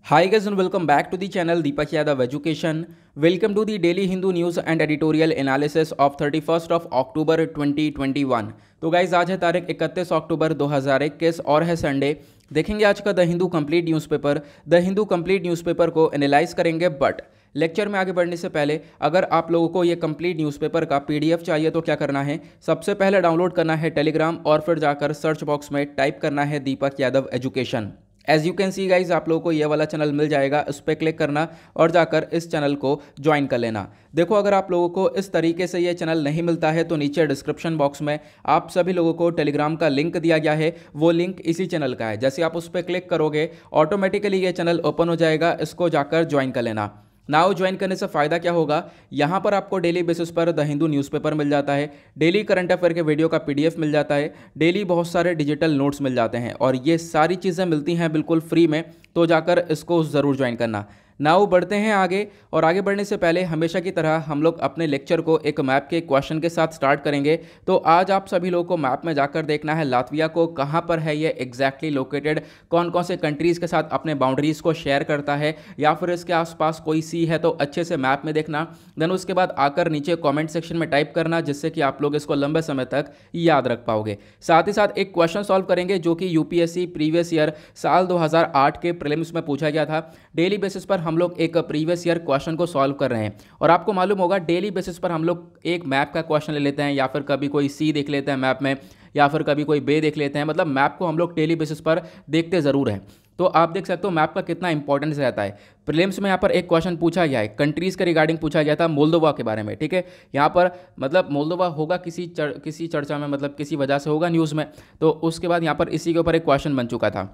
Hi guys and welcome back to the channel Deepak Yadav Education. Welcome to the daily Hindu news and editorial analysis of 31st of October 2021. तो guys आज है तारीख 31 अक्टूबर 2021 और है Sunday. देखेंगे आज का the Hindu complete newspaper. The Hindu complete newspaper को एनालाइज करेंगे, बट लेक्चर में आगे बढ़ने से पहले अगर आप लोगों को ये कंप्लीट न्यूज़पेपर का पीडीएफ चाहिए तो क्या करना है, सबसे पहले डाउनलोड करना है टेलीग्राम और फिर जाकर सर्च बॉक्स में टाइप करना है Deepak Yadav education. As you can see guys आप लोगों को ये वाला चैनल मिल जाएगा, उस पर क्लिक करना और जाकर इस चैनल को ज्वाइन कर लेना। देखो अगर आप लोगों को इस तरीके से ये चैनल नहीं मिलता है तो नीचे डिस्क्रिप्शन बॉक्स में आप सभी लोगों को टेलीग्राम का लिंक दिया गया है, वो लिंक इसी चैनल का है। जैसे आप उस पर क्लिक करोगे ऑटोमेटिकली ये चैनल ओपन हो जाएगा, इसको जाकर ज्वाइन कर लेना। नाउ ज्वाइन करने से फ़ायदा क्या होगा, यहाँ पर आपको डेली बेसिस पर द हिंदू न्यूज़पेपर मिल जाता है, डेली करंट अफेयर के वीडियो का पीडीएफ मिल जाता है, डेली बहुत सारे डिजिटल नोट्स मिल जाते हैं और ये सारी चीज़ें मिलती हैं बिल्कुल फ्री में। तो जाकर इसको ज़रूर ज्वाइन करना। नाउ बढ़ते हैं आगे, और आगे बढ़ने से पहले हमेशा की तरह हम लोग अपने लेक्चर को एक मैप के क्वेश्चन के साथ स्टार्ट करेंगे। तो आज आप सभी लोगों को मैप में जाकर देखना है लातविया को कहाँ पर है ये एग्जैक्टली लोकेटेड, कौन कौन से कंट्रीज़ के साथ अपने बाउंड्रीज़ को शेयर करता है, या फिर इसके आसपास कोई सी है तो अच्छे से मैप में देखना। देन उसके बाद आकर नीचे कॉमेंट सेक्शन में टाइप करना, जिससे कि आप लोग इसको लंबे समय तक याद रख पाओगे। साथ ही साथ एक क्वेश्चन सॉल्व करेंगे जो कि यूपीएससी प्रीवियस ईयर साल 2008 के प्रीलिम्स में पूछा गया था। डेली बेसिस पर हम लोग एक प्रीवियस ईयर क्वेश्चन को सॉल्व कर रहे हैं, और आपको मालूम होगा डेली बेसिस पर हम लोग एक मैप का क्वेश्चन ले लेते हैं, या फिर कभी कोई सी देख लेते हैं मैप में, या फिर कभी कोई बे देख लेते हैं। मतलब मैप को हम लोग डेली बेसिस पर देखते ज़रूर हैं। तो आप देख सकते हो मैप का कितना इंपॉर्टेंस रहता है। प्रीलिम्स में यहाँ पर एक क्वेश्चन पूछा गया है, कंट्रीज़ के रिगार्डिंग पूछा गया था, मोल्दोवा के बारे में। ठीक है, यहाँ पर मतलब मोल्दोवा होगा किसी चर्चा में, मतलब किसी वजह से होगा न्यूज़ में। तो उसके बाद यहाँ पर इसी के ऊपर एक क्वेश्चन बन चुका था।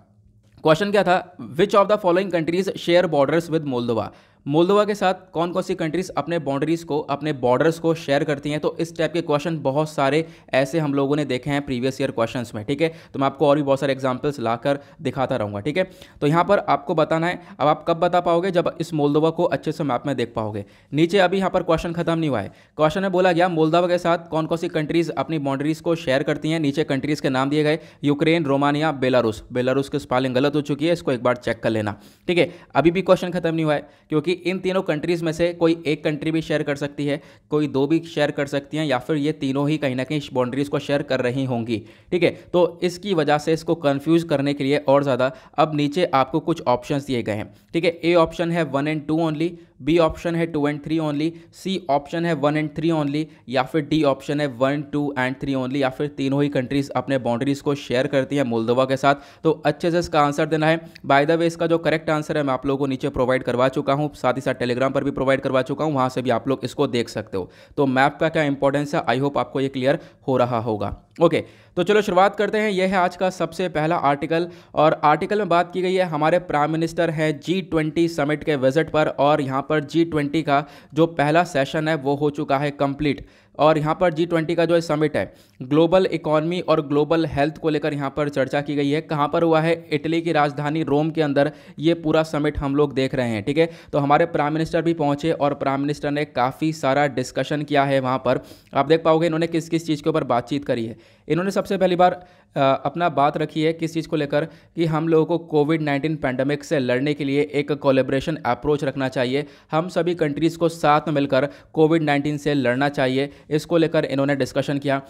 क्वेश्चन क्या था, which of the following countries share borders with Moldova. Moldova के साथ कौन कौन सी कंट्रीज अपने बाउंड्रीज को, अपने बॉर्डर्स को शेयर करती हैं। तो इस टाइप के क्वेश्चन बहुत सारे ऐसे हम लोगों ने देखे हैं प्रीवियस ईयर क्वेश्चंस में। ठीक है, तो मैं आपको और भी बहुत सारे एग्जांपल्स लाकर दिखाता रहूँगा। ठीक है, तो यहाँ पर आपको बताना है। अब आप कब बता पाओगे, जब इस मोल्दोवा को अच्छे से मैप में देख पाओगे। नीचे अभी यहाँ पर क्वेश्चन खत्म नहीं हुआ है। क्वेश्चन में बोला गया मोल्दोवा के साथ कौन कौन सी कंट्रीज अपनी बाउंड्रीज को शेयर करती हैं। नीचे कंट्रीज के नाम दिए गए, यूक्रेन, रोमानिया, बेलारूस। बेलारूस की स्पेलिंग गलत हो चुकी है, इसको एक बार चेक कर लेना। ठीक है, अभी भी क्वेश्चन खत्म नहीं हुआ है, क्योंकि इन तीनों कंट्रीज में से कोई एक कंट्री भी शेयर कर सकती है, कोई दो भी शेयर कर सकती हैं, या फिर ये तीनों ही कहीं ना कहीं बाउंड्रीज को शेयर कर रही होंगी। ठीक है, तो इसकी वजह से इसको कंफ्यूज करने के लिए और ज़्यादा अब नीचे आपको कुछ ऑप्शंस दिए गए हैं। ठीक है, ए ऑप्शन है 1 and 2 ओनली, बी ऑप्शन है 2 and 3 ओनली, सी ऑप्शन है 1 and 3 ओनली, या फिर डी ऑप्शन है 1, 2 and 3 ओनली, या फिर तीनों ही कंट्रीज अपने बाउंड्रीज को शेयर करती हैं मोल्दोवा के साथ। तो अच्छे से इसका आंसर देना है। बाय द वे इसका जो करेक्ट आंसर है मैं आप लोगों को नीचे प्रोवाइड करवा चुका हूँ, साथ ही साथ टेलीग्राम पर भी प्रोवाइड करवा चुका हूँ, वहाँ से भी आप लोग इसको देख सकते हो। तो मैप का क्या इंपॉर्टेंस है, आई होप आपको ये क्लियर हो रहा होगा। ओके, तो चलो शुरुआत करते हैं। यह है आज का सबसे पहला आर्टिकल, और आर्टिकल में बात की गई है हमारे प्राइम मिनिस्टर हैं G20 समिट के विजिट पर, और यहाँ पर G20 का जो पहला सेशन है वो हो चुका है कंप्लीट। और यहाँ पर G20 का जो समिट है ग्लोबल इकोनॉमी और ग्लोबल हेल्थ को लेकर यहाँ पर चर्चा की गई है। कहाँ पर हुआ है, इटली की राजधानी रोम के अंदर ये पूरा समिट हम लोग देख रहे हैं। ठीक है, तो हमारे प्राइम मिनिस्टर भी पहुँचे और प्राइम मिनिस्टर ने काफ़ी सारा डिस्कशन किया है वहाँ पर। आप देख पाओगे इन्होंने किस किस चीज़ के ऊपर बातचीत करी है। इन्होंने सबसे पहली बार अपना बात रखी है किस चीज़ को लेकर, कि हम लोगों को कोविड-19 पैंडमिक से लड़ने के लिए एक कोलैबोरेशन अप्रोच रखना चाहिए। हम सभी कंट्रीज़ को साथ में मिलकर कोविड-19 से लड़ना चाहिए, इसको लेकर इन्होंने डिस्कशन किया।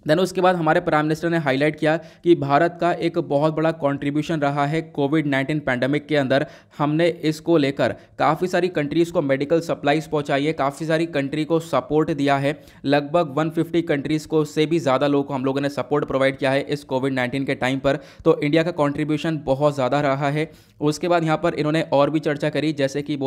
देन उसके बाद हमारे प्राइम मिनिस्टर ने हाईलाइट किया कि भारत का एक बहुत बड़ा कंट्रीब्यूशन रहा है कोविड-19 पैंडमिक के अंदर। हमने इसको लेकर काफ़ी सारी कंट्रीज़ को मेडिकल सप्लाईज पहुंचाई है, काफ़ी सारी कंट्री को सपोर्ट दिया है। लगभग 150 कंट्रीज़ को से भी ज़्यादा लोगों को हम लोगों ने सपोर्ट प्रोवाइड किया है इस कोविड-19 के टाइम पर। तो इंडिया का कॉन्ट्रीब्यूशन बहुत ज़्यादा रहा है। उसके बाद यहाँ पर इन्होंने और भी चर्चा करी, जैसे कि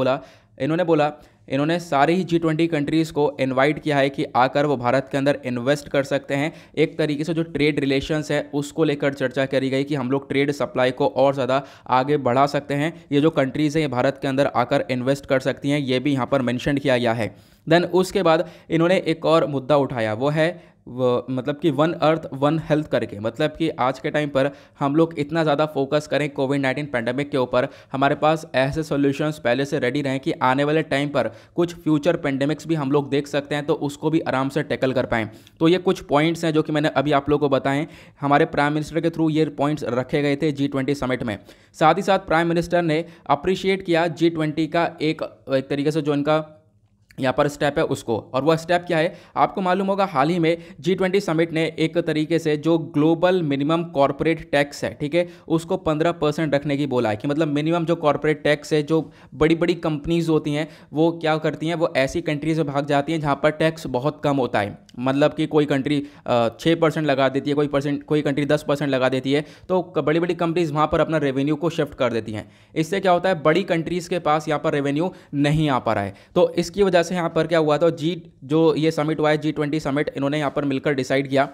इन्होंने सारी ही G20 कंट्रीज़ को इनवाइट किया है कि आकर वो भारत के अंदर इन्वेस्ट कर सकते हैं। एक तरीके से जो ट्रेड रिलेशंस है उसको लेकर चर्चा करी गई कि हम लोग ट्रेड सप्लाई को और ज़्यादा आगे बढ़ा सकते हैं। ये जो कंट्रीज़ हैं ये भारत के अंदर आकर इन्वेस्ट कर सकती हैं, ये भी यहाँ पर मेंशन किया गया है। देन उसके बाद इन्होंने एक और मुद्दा उठाया, वो है मतलब कि वन अर्थ वन हेल्थ करके, मतलब कि आज के टाइम पर हम लोग इतना ज़्यादा फोकस करें कोविड-19 पैंडमिक के ऊपर, हमारे पास ऐसे सॉल्यूशंस पहले से रेडी रहें कि आने वाले टाइम पर कुछ फ्यूचर पैंडमिक्स भी हम लोग देख सकते हैं, तो उसको भी आराम से टैकल कर पाएँ। तो ये कुछ पॉइंट्स हैं जो कि मैंने अभी आप लोगों को बताएं, हमारे प्राइम मिनिस्टर के थ्रू ये पॉइंट्स रखे गए थे G20 समिट में। साथ ही साथ प्राइम मिनिस्टर ने अप्रिशिएट किया G20 का एक तरीके से जो इनका यहाँ पर स्टेप है उसको, और वह स्टेप क्या है आपको मालूम होगा, हाल ही में G20 समिट ने एक तरीके से जो ग्लोबल मिनिमम कॉर्पोरेट टैक्स है, ठीक है, उसको 15% रखने की बोला है। कि मतलब मिनिमम जो कॉर्पोरेट टैक्स है, जो बड़ी बड़ी कंपनीज होती हैं वो क्या करती हैं, वो ऐसी कंट्रीज में भाग जाती हैं जहाँ पर टैक्स बहुत कम होता है। मतलब कि कोई कंट्री 6% लगा देती है, कोई कंट्री 10% लगा देती है, तो बड़ी बड़ी कंपनीज वहाँ पर अपना रेवेन्यू को शिफ्ट कर देती हैं। इससे क्या होता है, बड़ी कंट्रीज़ के पास यहाँ पर रेवेन्यू नहीं आ पा रहा है। तो इसकी वजह से यहाँ पर क्या हुआ था, जो ये समिट हुआ है G20 समिट, इन्होंने यहाँ पर मिलकर डिसाइड किया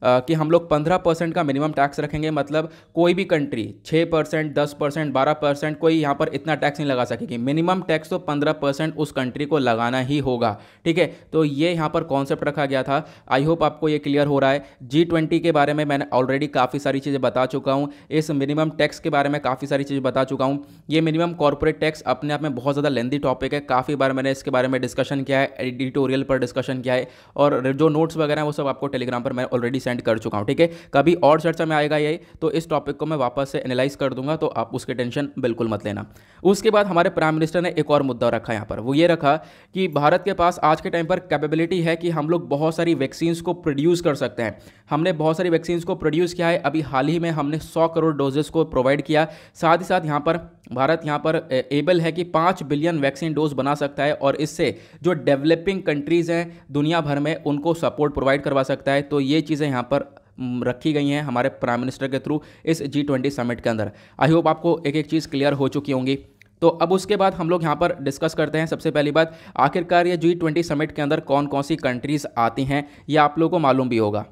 कि हम लोग 15% का मिनिमम टैक्स रखेंगे। मतलब कोई भी कंट्री 6%, 10%, 12% कोई यहाँ पर इतना टैक्स नहीं लगा सकेगी। मिनिमम टैक्स तो 15% उस कंट्री को लगाना ही होगा, ठीक है। तो ये यहाँ पर कॉन्सेप्ट रखा गया था। आई होप आपको ये क्लियर हो रहा है। G20 के बारे में मैंने ऑलरेडी काफ़ी सारी चीज़ें बता चुका हूँ, इस मिनिमम टैक्स के बारे में काफ़ी सारी चीज़ें बता चुका हूँ। ये मिनिमम कॉर्पोरेट टैक्स अपने आप में बहुत ज़्यादा लेंदी टॉपिक है, काफ़ी बार मैंने इसके बारे में डिस्कशन किया है, एडिटोरियल पर डिस्कशन किया है, और जो नोट्स वगैरह हैं वो सब आपको टेलीग्राम पर मैं ऑलरेडी सेंड कर चुका हूं, ठीक है। कभी और चर्चा में आएगा ये, तो इस टॉपिक को मैं वापस से एनालाइज कर दूंगा, तो आप उसके टेंशन बिल्कुल मत लेना। उसके बाद हमारे प्राइम मिनिस्टर ने एक और मुद्दा रखा यहाँ पर, वो ये रखा कि भारत के पास आज के टाइम पर कैपेबिलिटी है कि हम लोग बहुत सारी वैक्सीन्स को प्रोड्यूस कर सकते हैं। हमने बहुत सारी वैक्सीन्स को प्रोड्यूस किया है, अभी हाल ही में हमने 100 करोड़ डोजेस को प्रोवाइड किया। साथ ही साथ यहाँ पर भारत यहाँ पर एबल है कि 5 बिलियन वैक्सीन डोज बना सकता है, और इससे जो डेवलपिंग कंट्रीज़ हैं दुनिया भर में उनको सपोर्ट प्रोवाइड करवा सकता है। तो ये चीज़ें यहाँ पर रखी गई हैं हमारे प्राइम मिनिस्टर के थ्रू इस G20 समिट के अंदर। आई होप आपको एक एक चीज़ क्लियर हो चुकी होंगी। तो अब उसके बाद हम लोग यहाँ पर डिस्कस करते हैं। सबसे पहली बात, आखिरकार ये G20 समिट के अंदर कौन कौन सी कंट्रीज़ आती हैं, ये आप लोगों को मालूम भी होगा।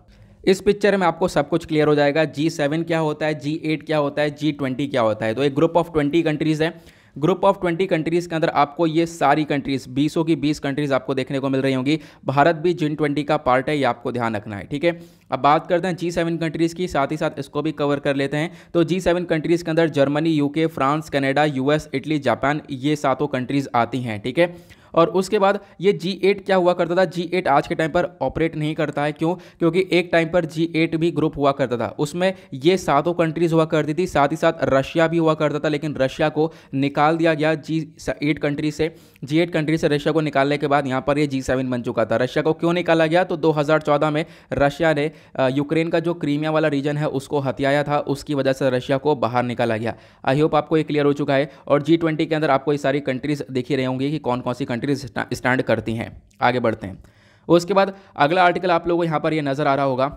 इस पिक्चर में आपको सब कुछ क्लियर हो जाएगा। G7 क्या होता है, G8 क्या होता है, G20 क्या होता है। तो एक ग्रुप ऑफ 20 कंट्रीज़ है। ग्रुप ऑफ 20 कंट्रीज़ के अंदर आपको ये सारी कंट्रीज़ 20 की 20 कंट्रीज़ आपको देखने को मिल रही होंगी। भारत भी G20 का पार्ट है, ये आपको ध्यान रखना है, ठीक है। अब बात करते हैं G7 कंट्रीज़ की, साथ ही साथ इसको भी कवर कर लेते हैं। तो G7 कंट्रीज़ के अंदर Germany, UK, France, Canada, US, Italy, Japan, ये सातों कंट्रीज़ आती हैं, ठीक है। और उसके बाद ये G8 क्या हुआ करता था, G8 आज के टाइम पर ऑपरेट नहीं करता है। क्यों? क्योंकि एक टाइम पर G8 भी ग्रुप हुआ करता था, उसमें ये सातों कंट्रीज़ हुआ करती थी, साथ ही साथ रशिया भी हुआ करता था, लेकिन रशिया को निकाल दिया गया G8 कंट्री से। G8 कंट्री से रशिया को निकालने के बाद यहाँ पर ये G7 बन चुका था। रशिया को क्यों निकाला गया? तो 2014 में रशिया ने यूक्रेन का जो क्रीमिया वाला रीजन है उसको हथियाया था, उसकी वजह से रशिया को बाहर निकाला गया। आई होप आपको ये क्लियर हो चुका है। और G20 के अंदर आपको ये सारी कंट्रीज़ दिख ही रही होंगी कि कौन कौन सी कंट्रीज स्टैंड करती हैं। आगे बढ़ते हैं। उसके बाद अगला आर्टिकल आप लोगों को यहाँ पर ये नज़र आ रहा होगा।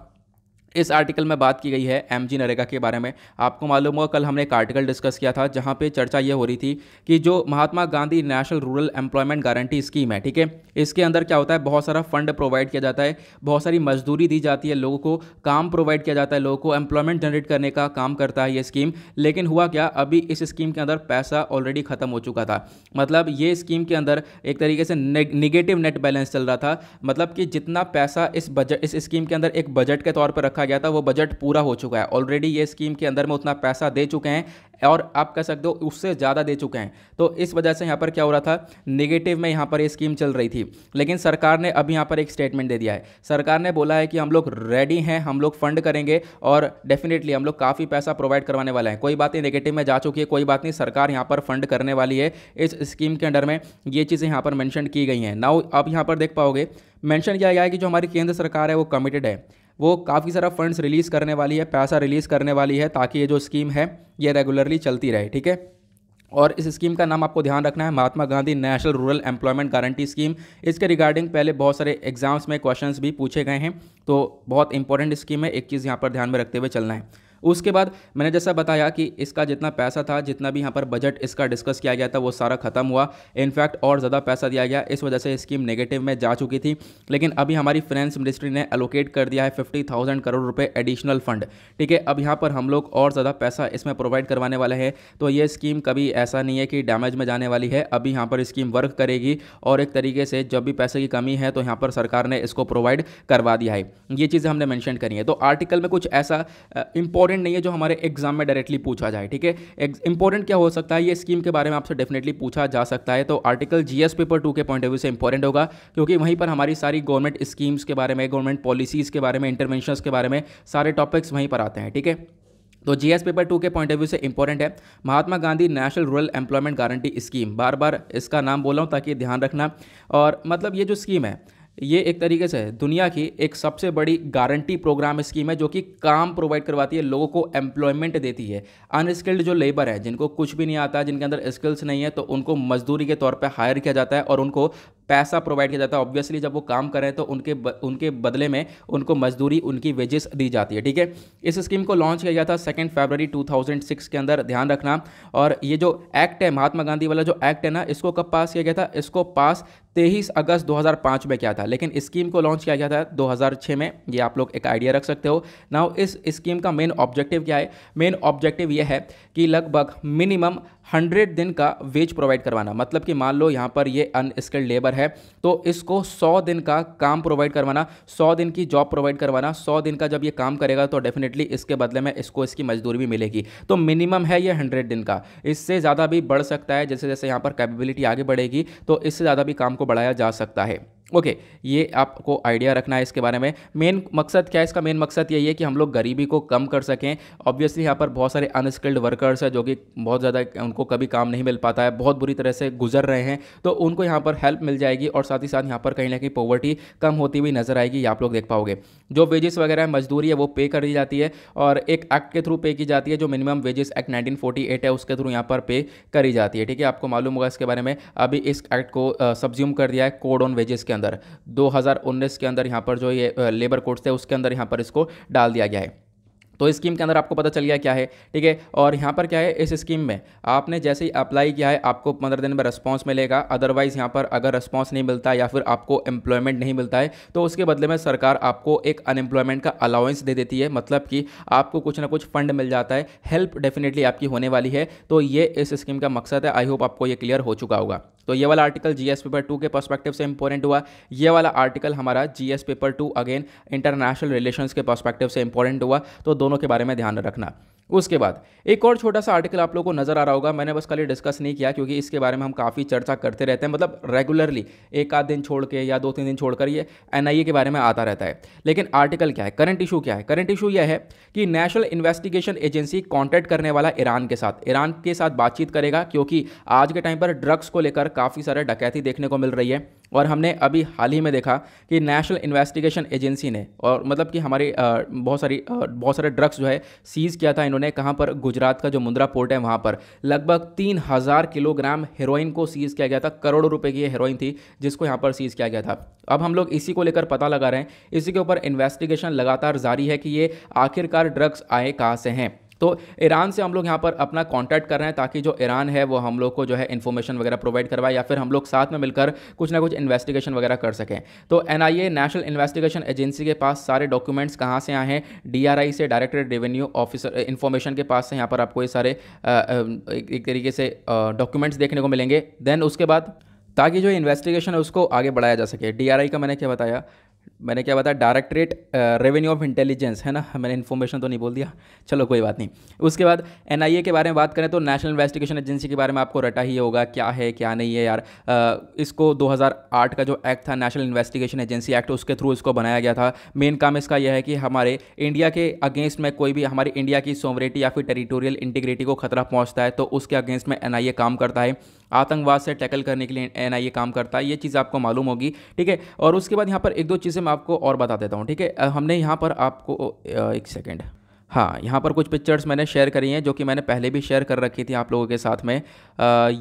इस आर्टिकल में बात की गई है MG नरेगा के बारे में। आपको मालूम होगा कल हमने एक आर्टिकल डिस्कस किया था जहां पे चर्चा ये हो रही थी कि जो Mahatma Gandhi national rural employment guarantee scheme है, ठीक है, इसके अंदर क्या होता है, बहुत सारा फंड प्रोवाइड किया जाता है, बहुत सारी मजदूरी दी जाती है, लोगों को काम प्रोवाइड किया जाता है, लोगों को एम्प्लॉयमेंट जनरेट करने का काम करता है ये स्कीम। लेकिन हुआ क्या, अभी इस स्कीम के अंदर पैसा ऑलरेडी खत्म हो चुका था। मतलब ये स्कीम के अंदर एक तरीके से निगेटिव नेट बैलेंस चल रहा था। मतलब कि जितना पैसा इस स्कीम के अंदर एक बजट के तौर पर रखा गया था वो बजट पूरा हो चुका है। ऑलरेडी ये स्कीम के अंदर में उतना पैसा दे चुके हैं, और आप कह सकते हो उससे ज़्यादा दे चुके हैं। तो इस वजह से यहाँ पर क्या हो रहा था, नेगेटिव में यहाँ पर ये स्कीम चल रही थी। लेकिन सरकार ने अभी यहाँ पर एक स्टेटमेंट दे दिया है। सरकार ने बोला है कि हम लोग रेडी हैं, हम लोग फंड करेंगे, और डेफिनेटली हम लोग काफ़ी पैसा प्रोवाइड करवाने वाले हैं। कोई बात नहीं, नेगेटिव में जा चुकी है, कोई बात नहीं, सरकार यहाँ पर फंड करने वाली है। इस स्कीम के अंडर में ये चीज़ें यहाँ पर मेंशन की गई हैं। नाउ आप यहाँ पर देख पाओगे मेंशन किया गया है कि जो हमारी केंद्र सरकार है वो कमिटेड है, वो काफ़ी सारा फंड्स रिलीज़ करने वाली है, पैसा रिलीज़ करने वाली है, ताकि ये जो स्कीम है ये रेगुलरली चलती रहे, ठीक है। और इस स्कीम का नाम आपको ध्यान रखना है, Mahatma Gandhi national rural employment guarantee scheme. इसके रिगार्डिंग पहले बहुत सारे एग्जाम्स में क्वेश्चंस भी पूछे गए हैं, तो बहुत इंपॉर्टेंट स्कीम है, एक चीज़ यहाँ पर ध्यान में रखते हुए चलना है। उसके बाद मैंने जैसा बताया कि इसका जितना पैसा था, जितना भी यहाँ पर बजट इसका डिस्कस किया गया था, वो सारा खत्म हुआ। इनफैक्ट और ज़्यादा पैसा दिया गया, इस वजह से स्कीम नेगेटिव में जा चुकी थी। लेकिन अभी हमारी फाइनेंस मिनिस्ट्री ने एलोकेट कर दिया है 50,000 करोड़ रुपए एडिशनल फंड। ठीक है, अब यहाँ पर हम लोग और ज़्यादा पैसा इसमें प्रोवाइड करवाने वाले हैं। तो ये स्कीम कभी ऐसा नहीं है कि डैमेज में जाने वाली है। अभी यहाँ पर स्कीम वर्क करेगी और एक तरीके से जब भी पैसे की कमी है तो यहाँ पर सरकार ने इसको प्रोवाइड करवा दिया है। ये चीज़ें हमने मेंशन करी है। तो आर्टिकल में कुछ ऐसा इंपॉर्टेंट नहीं है जो हमारे एग्जाम में डायरेक्टली पूछा जाए। ठीक है, इंपॉर्टेंट क्या हो सकता है, ये स्कीम के बारे में आपसे डेफिनेटली पूछा जा सकता है। तो आर्टिकल जीएस पेपर 2 के पॉइंट ऑफ व्यू से इंपॉर्टेंट होगा, क्योंकि वहीं पर हमारी सारी गवर्नमेंट स्कीम्स के बारे में, गवर्नमेंट पॉलिसीज़ के बारे में, इंटरवेंशंस के बारे में सारे टॉपिक्स वहीं पर आते हैं। ठीक है, तो जीएस पेपर 2 के पॉइंट ऑफ व्यू से इंपॉर्टेंट है Mahatma Gandhi national rural employment guarantee scheme. बार बार इसका नाम बोला हूँ ताकि ध्यान रखना। और मतलब ये जो स्कीम है, ये एक तरीके से दुनिया की एक सबसे बड़ी गारंटी प्रोग्राम स्कीम है, जो कि काम प्रोवाइड करवाती है, लोगों को एम्प्लॉयमेंट देती है। अनस्किल्ड जो लेबर है, जिनको कुछ भी नहीं आता, जिनके अंदर स्किल्स नहीं है, तो उनको मजदूरी के तौर पे हायर किया जाता है और उनको पैसा प्रोवाइड किया जाता है। ऑब्वियसली जब वो काम करें तो उनके बदले में उनको मजदूरी, उनकी वेजेस दी जाती है। ठीक है, इस स्कीम को लॉन्च किया गया था 2 फरवरी 2006 के अंदर, ध्यान रखना। और ये जो एक्ट है, महात्मा गांधी वाला जो एक्ट है ना, इसको कब पास किया गया था? इसको पास 23 अगस्त 2005 में किया था, लेकिन स्कीम को लॉन्च किया गया था 2006 में। ये आप लोग एक आइडिया रख सकते हो। नाउ इस स्कीम का मेन ऑब्जेक्टिव क्या है? मेन ऑब्जेक्टिव ये है कि लगभग मिनिमम 100 दिन का वेज प्रोवाइड करवाना। मतलब कि मान लो यहाँ पर ये अनस्किल्ड लेबर है, तो इसको 100 दिन का काम प्रोवाइड करवाना, 100 दिन की जॉब प्रोवाइड करवाना। 100 दिन का जब ये काम करेगा तो डेफिनेटली इसके बदले में इसको इसकी मजदूरी भी मिलेगी। तो मिनिमम है ये 100 दिन का, इससे ज़्यादा भी बढ़ सकता है। जैसे जैसे यहाँ पर कैपेबिलिटी आगे बढ़ेगी तो इससे ज़्यादा भी काम को बढ़ाया जा सकता है। ओके, ये आपको आइडिया रखना है इसके बारे में। मेन मकसद क्या है इसका? मेन मकसद यही है कि हम लोग गरीबी को कम कर सकें। ऑब्वियसली यहाँ पर बहुत सारे अनस्किल्ड वर्कर्स हैं जो कि बहुत ज़्यादा उनको कभी काम नहीं मिल पाता है, बहुत बुरी तरह से गुजर रहे हैं, तो उनको यहाँ पर हेल्प मिल जाएगी और साथ ही साथ यहाँ पर कहीं ना कहीं पॉवर्टी कम होती हुई नजर आएगी। ये आप लोग देख पाओगे। जो वेजेस वगैरह मजदूरी है वो पे कर दी जाती है और एक एक्ट के थ्रू पे की जाती है, जो मिनिमम वेजेस एक्ट 1948 है, उसके थ्रू यहाँ पर पे करी जाती है। ठीक है, आपको मालूम होगा इसके बारे में। अभी इस एक्ट को सब्ज्यूम कर दिया है कोड ऑन वेजेस के अंदर। 2019 के अंदर यहाँ पर जो ये लेबर कोड्स थे उसके अंदर यहाँ पर इसको डाल दिया गया है। तो इस स्कीम के अंदर आपको पता चल गया क्या है। ठीक है, और यहाँ पर क्या है, इस स्कीम में आपने जैसे ही अप्लाई किया है आपको 15 दिन में रिस्पांस मिलेगा। अदरवाइज यहाँ पर अगर रिस्पांस नहीं मिलता है या फिर आपको एम्प्लॉयमेंट नहीं मिलता है तो उसके बदले में सरकार आपको एक अनएम्प्लॉयमेंट का अलाउंस दे देती है। मतलब कि आपको कुछ ना कुछ फंड मिल जाता है। हेल्प डेफिनेटली आपकी होने वाली है। तो ये इस स्कीम का मकसद है। आई होप आपको ये क्लियर हो चुका होगा। तो ये वाला आर्टिकल जीएस पेपर 2 के पर्सपेक्टिव से इंपॉर्टेंट हुआ। ये वाला आर्टिकल हमारा GS paper 2 again international relations के पर्सपेक्टिव से इंपॉर्टेंट हुआ। तो दोनों के बारे में ध्यान रखना। उसके बाद एक और छोटा सा आर्टिकल आप लोगों को नजर आ रहा होगा, मैंने बस खाली डिस्कस नहीं किया क्योंकि इसके बारे में हम काफ़ी चर्चा करते रहते हैं, मतलब रेगुलरली एक आध दिन छोड़ के या 2-3 दिन छोड़कर ये एनआईए के बारे में आता रहता है। लेकिन आर्टिकल क्या है, करंट इशू क्या है? करंट इशू यह है कि नेशनल इन्वेस्टिगेशन एजेंसी कॉन्टैक्ट करने वाला ईरान के साथ बातचीत करेगा, क्योंकि आज के टाइम पर ड्रग्स को लेकर काफ़ी सारे डकैती देखने को मिल रही है। और हमने अभी हाल ही में देखा कि नेशनल इन्वेस्टिगेशन एजेंसी ने, और मतलब कि हमारे बहुत सारे ड्रग्स जो है सीज़ किया था इन्होंने। कहाँ पर? गुजरात का जो मुंद्रा पोर्ट है वहाँ पर लगभग 3000 किलोग्राम हेरोइन को सीज़ किया गया था। करोड़ों रुपए की ये हेरोइन थी जिसको यहाँ पर सीज़ किया गया था। अब हम लोग इसी को लेकर पता लगा रहे हैं, इसी के ऊपर इन्वेस्टिगेशन लगातार जारी है कि ये आखिरकार ड्रग्स आए कहाँ से हैं। तो ईरान से हम लोग यहाँ पर अपना कांटेक्ट कर रहे हैं ताकि जो ईरान है वो हम लोग को जो है इन्फॉर्मेशन वगैरह प्रोवाइड करवाए या फिर हम लोग साथ में मिलकर कुछ ना कुछ इन्वेस्टिगेशन वगैरह कर सकें। तो एनआईए नेशनल इन्वेस्टिगेशन एजेंसी के पास सारे डॉक्यूमेंट्स कहाँ से आए हैं? डीआरआई से, डायरेक्टरेट रेवेन्यू ऑफिसर इन्फॉर्मेशन के पास से यहाँ पर आपको ये सारे एक तरीके से डॉक्यूमेंट्स देखने को मिलेंगे। देन उसके बाद ताकि जो इन्वेस्टिगेशन है उसको आगे बढ़ाया जा सके। डीआरआई का मैंने क्या बताया, डायरेक्टरेट रेवेन्यू ऑफ इंटेलिजेंस है ना, मैंने इन्फॉर्मेशन तो नहीं बोल दिया, चलो कोई बात नहीं। उसके बाद एनआईए के बारे में बात करें तो नेशनल इन्वेस्टिगेशन एजेंसी के बारे में आपको रटा ही होगा क्या है क्या नहीं है यार। इसको 2008 का जो एक्ट था नेशनल इन्वेस्टिगेशन एजेंसी एक्ट, उसके थ्रू इसको बनाया गया था। मेन काम इसका यह है कि हमारे इंडिया के अगेंस्ट में कोई भी हमारी इंडिया की सोवरेटी या फिर टेरिटोरियल इंटीग्रिटी को खतरा पहुँचता है तो उसके अगेंस्ट में एनआईए काम करता है। आतंकवाद से टैकल करने के लिए एनआईए काम करता है। ये चीज़ आपको मालूम होगी, ठीक है। और उसके बाद यहाँ पर एक दो चीज़ें मैं आपको और बता देता हूँ, ठीक है। हमने यहाँ पर आपको एक सेकेंड, हाँ, यहाँ पर कुछ पिक्चर्स मैंने शेयर करी हैं जो कि मैंने पहले भी शेयर कर रखी थी आप लोगों के साथ में।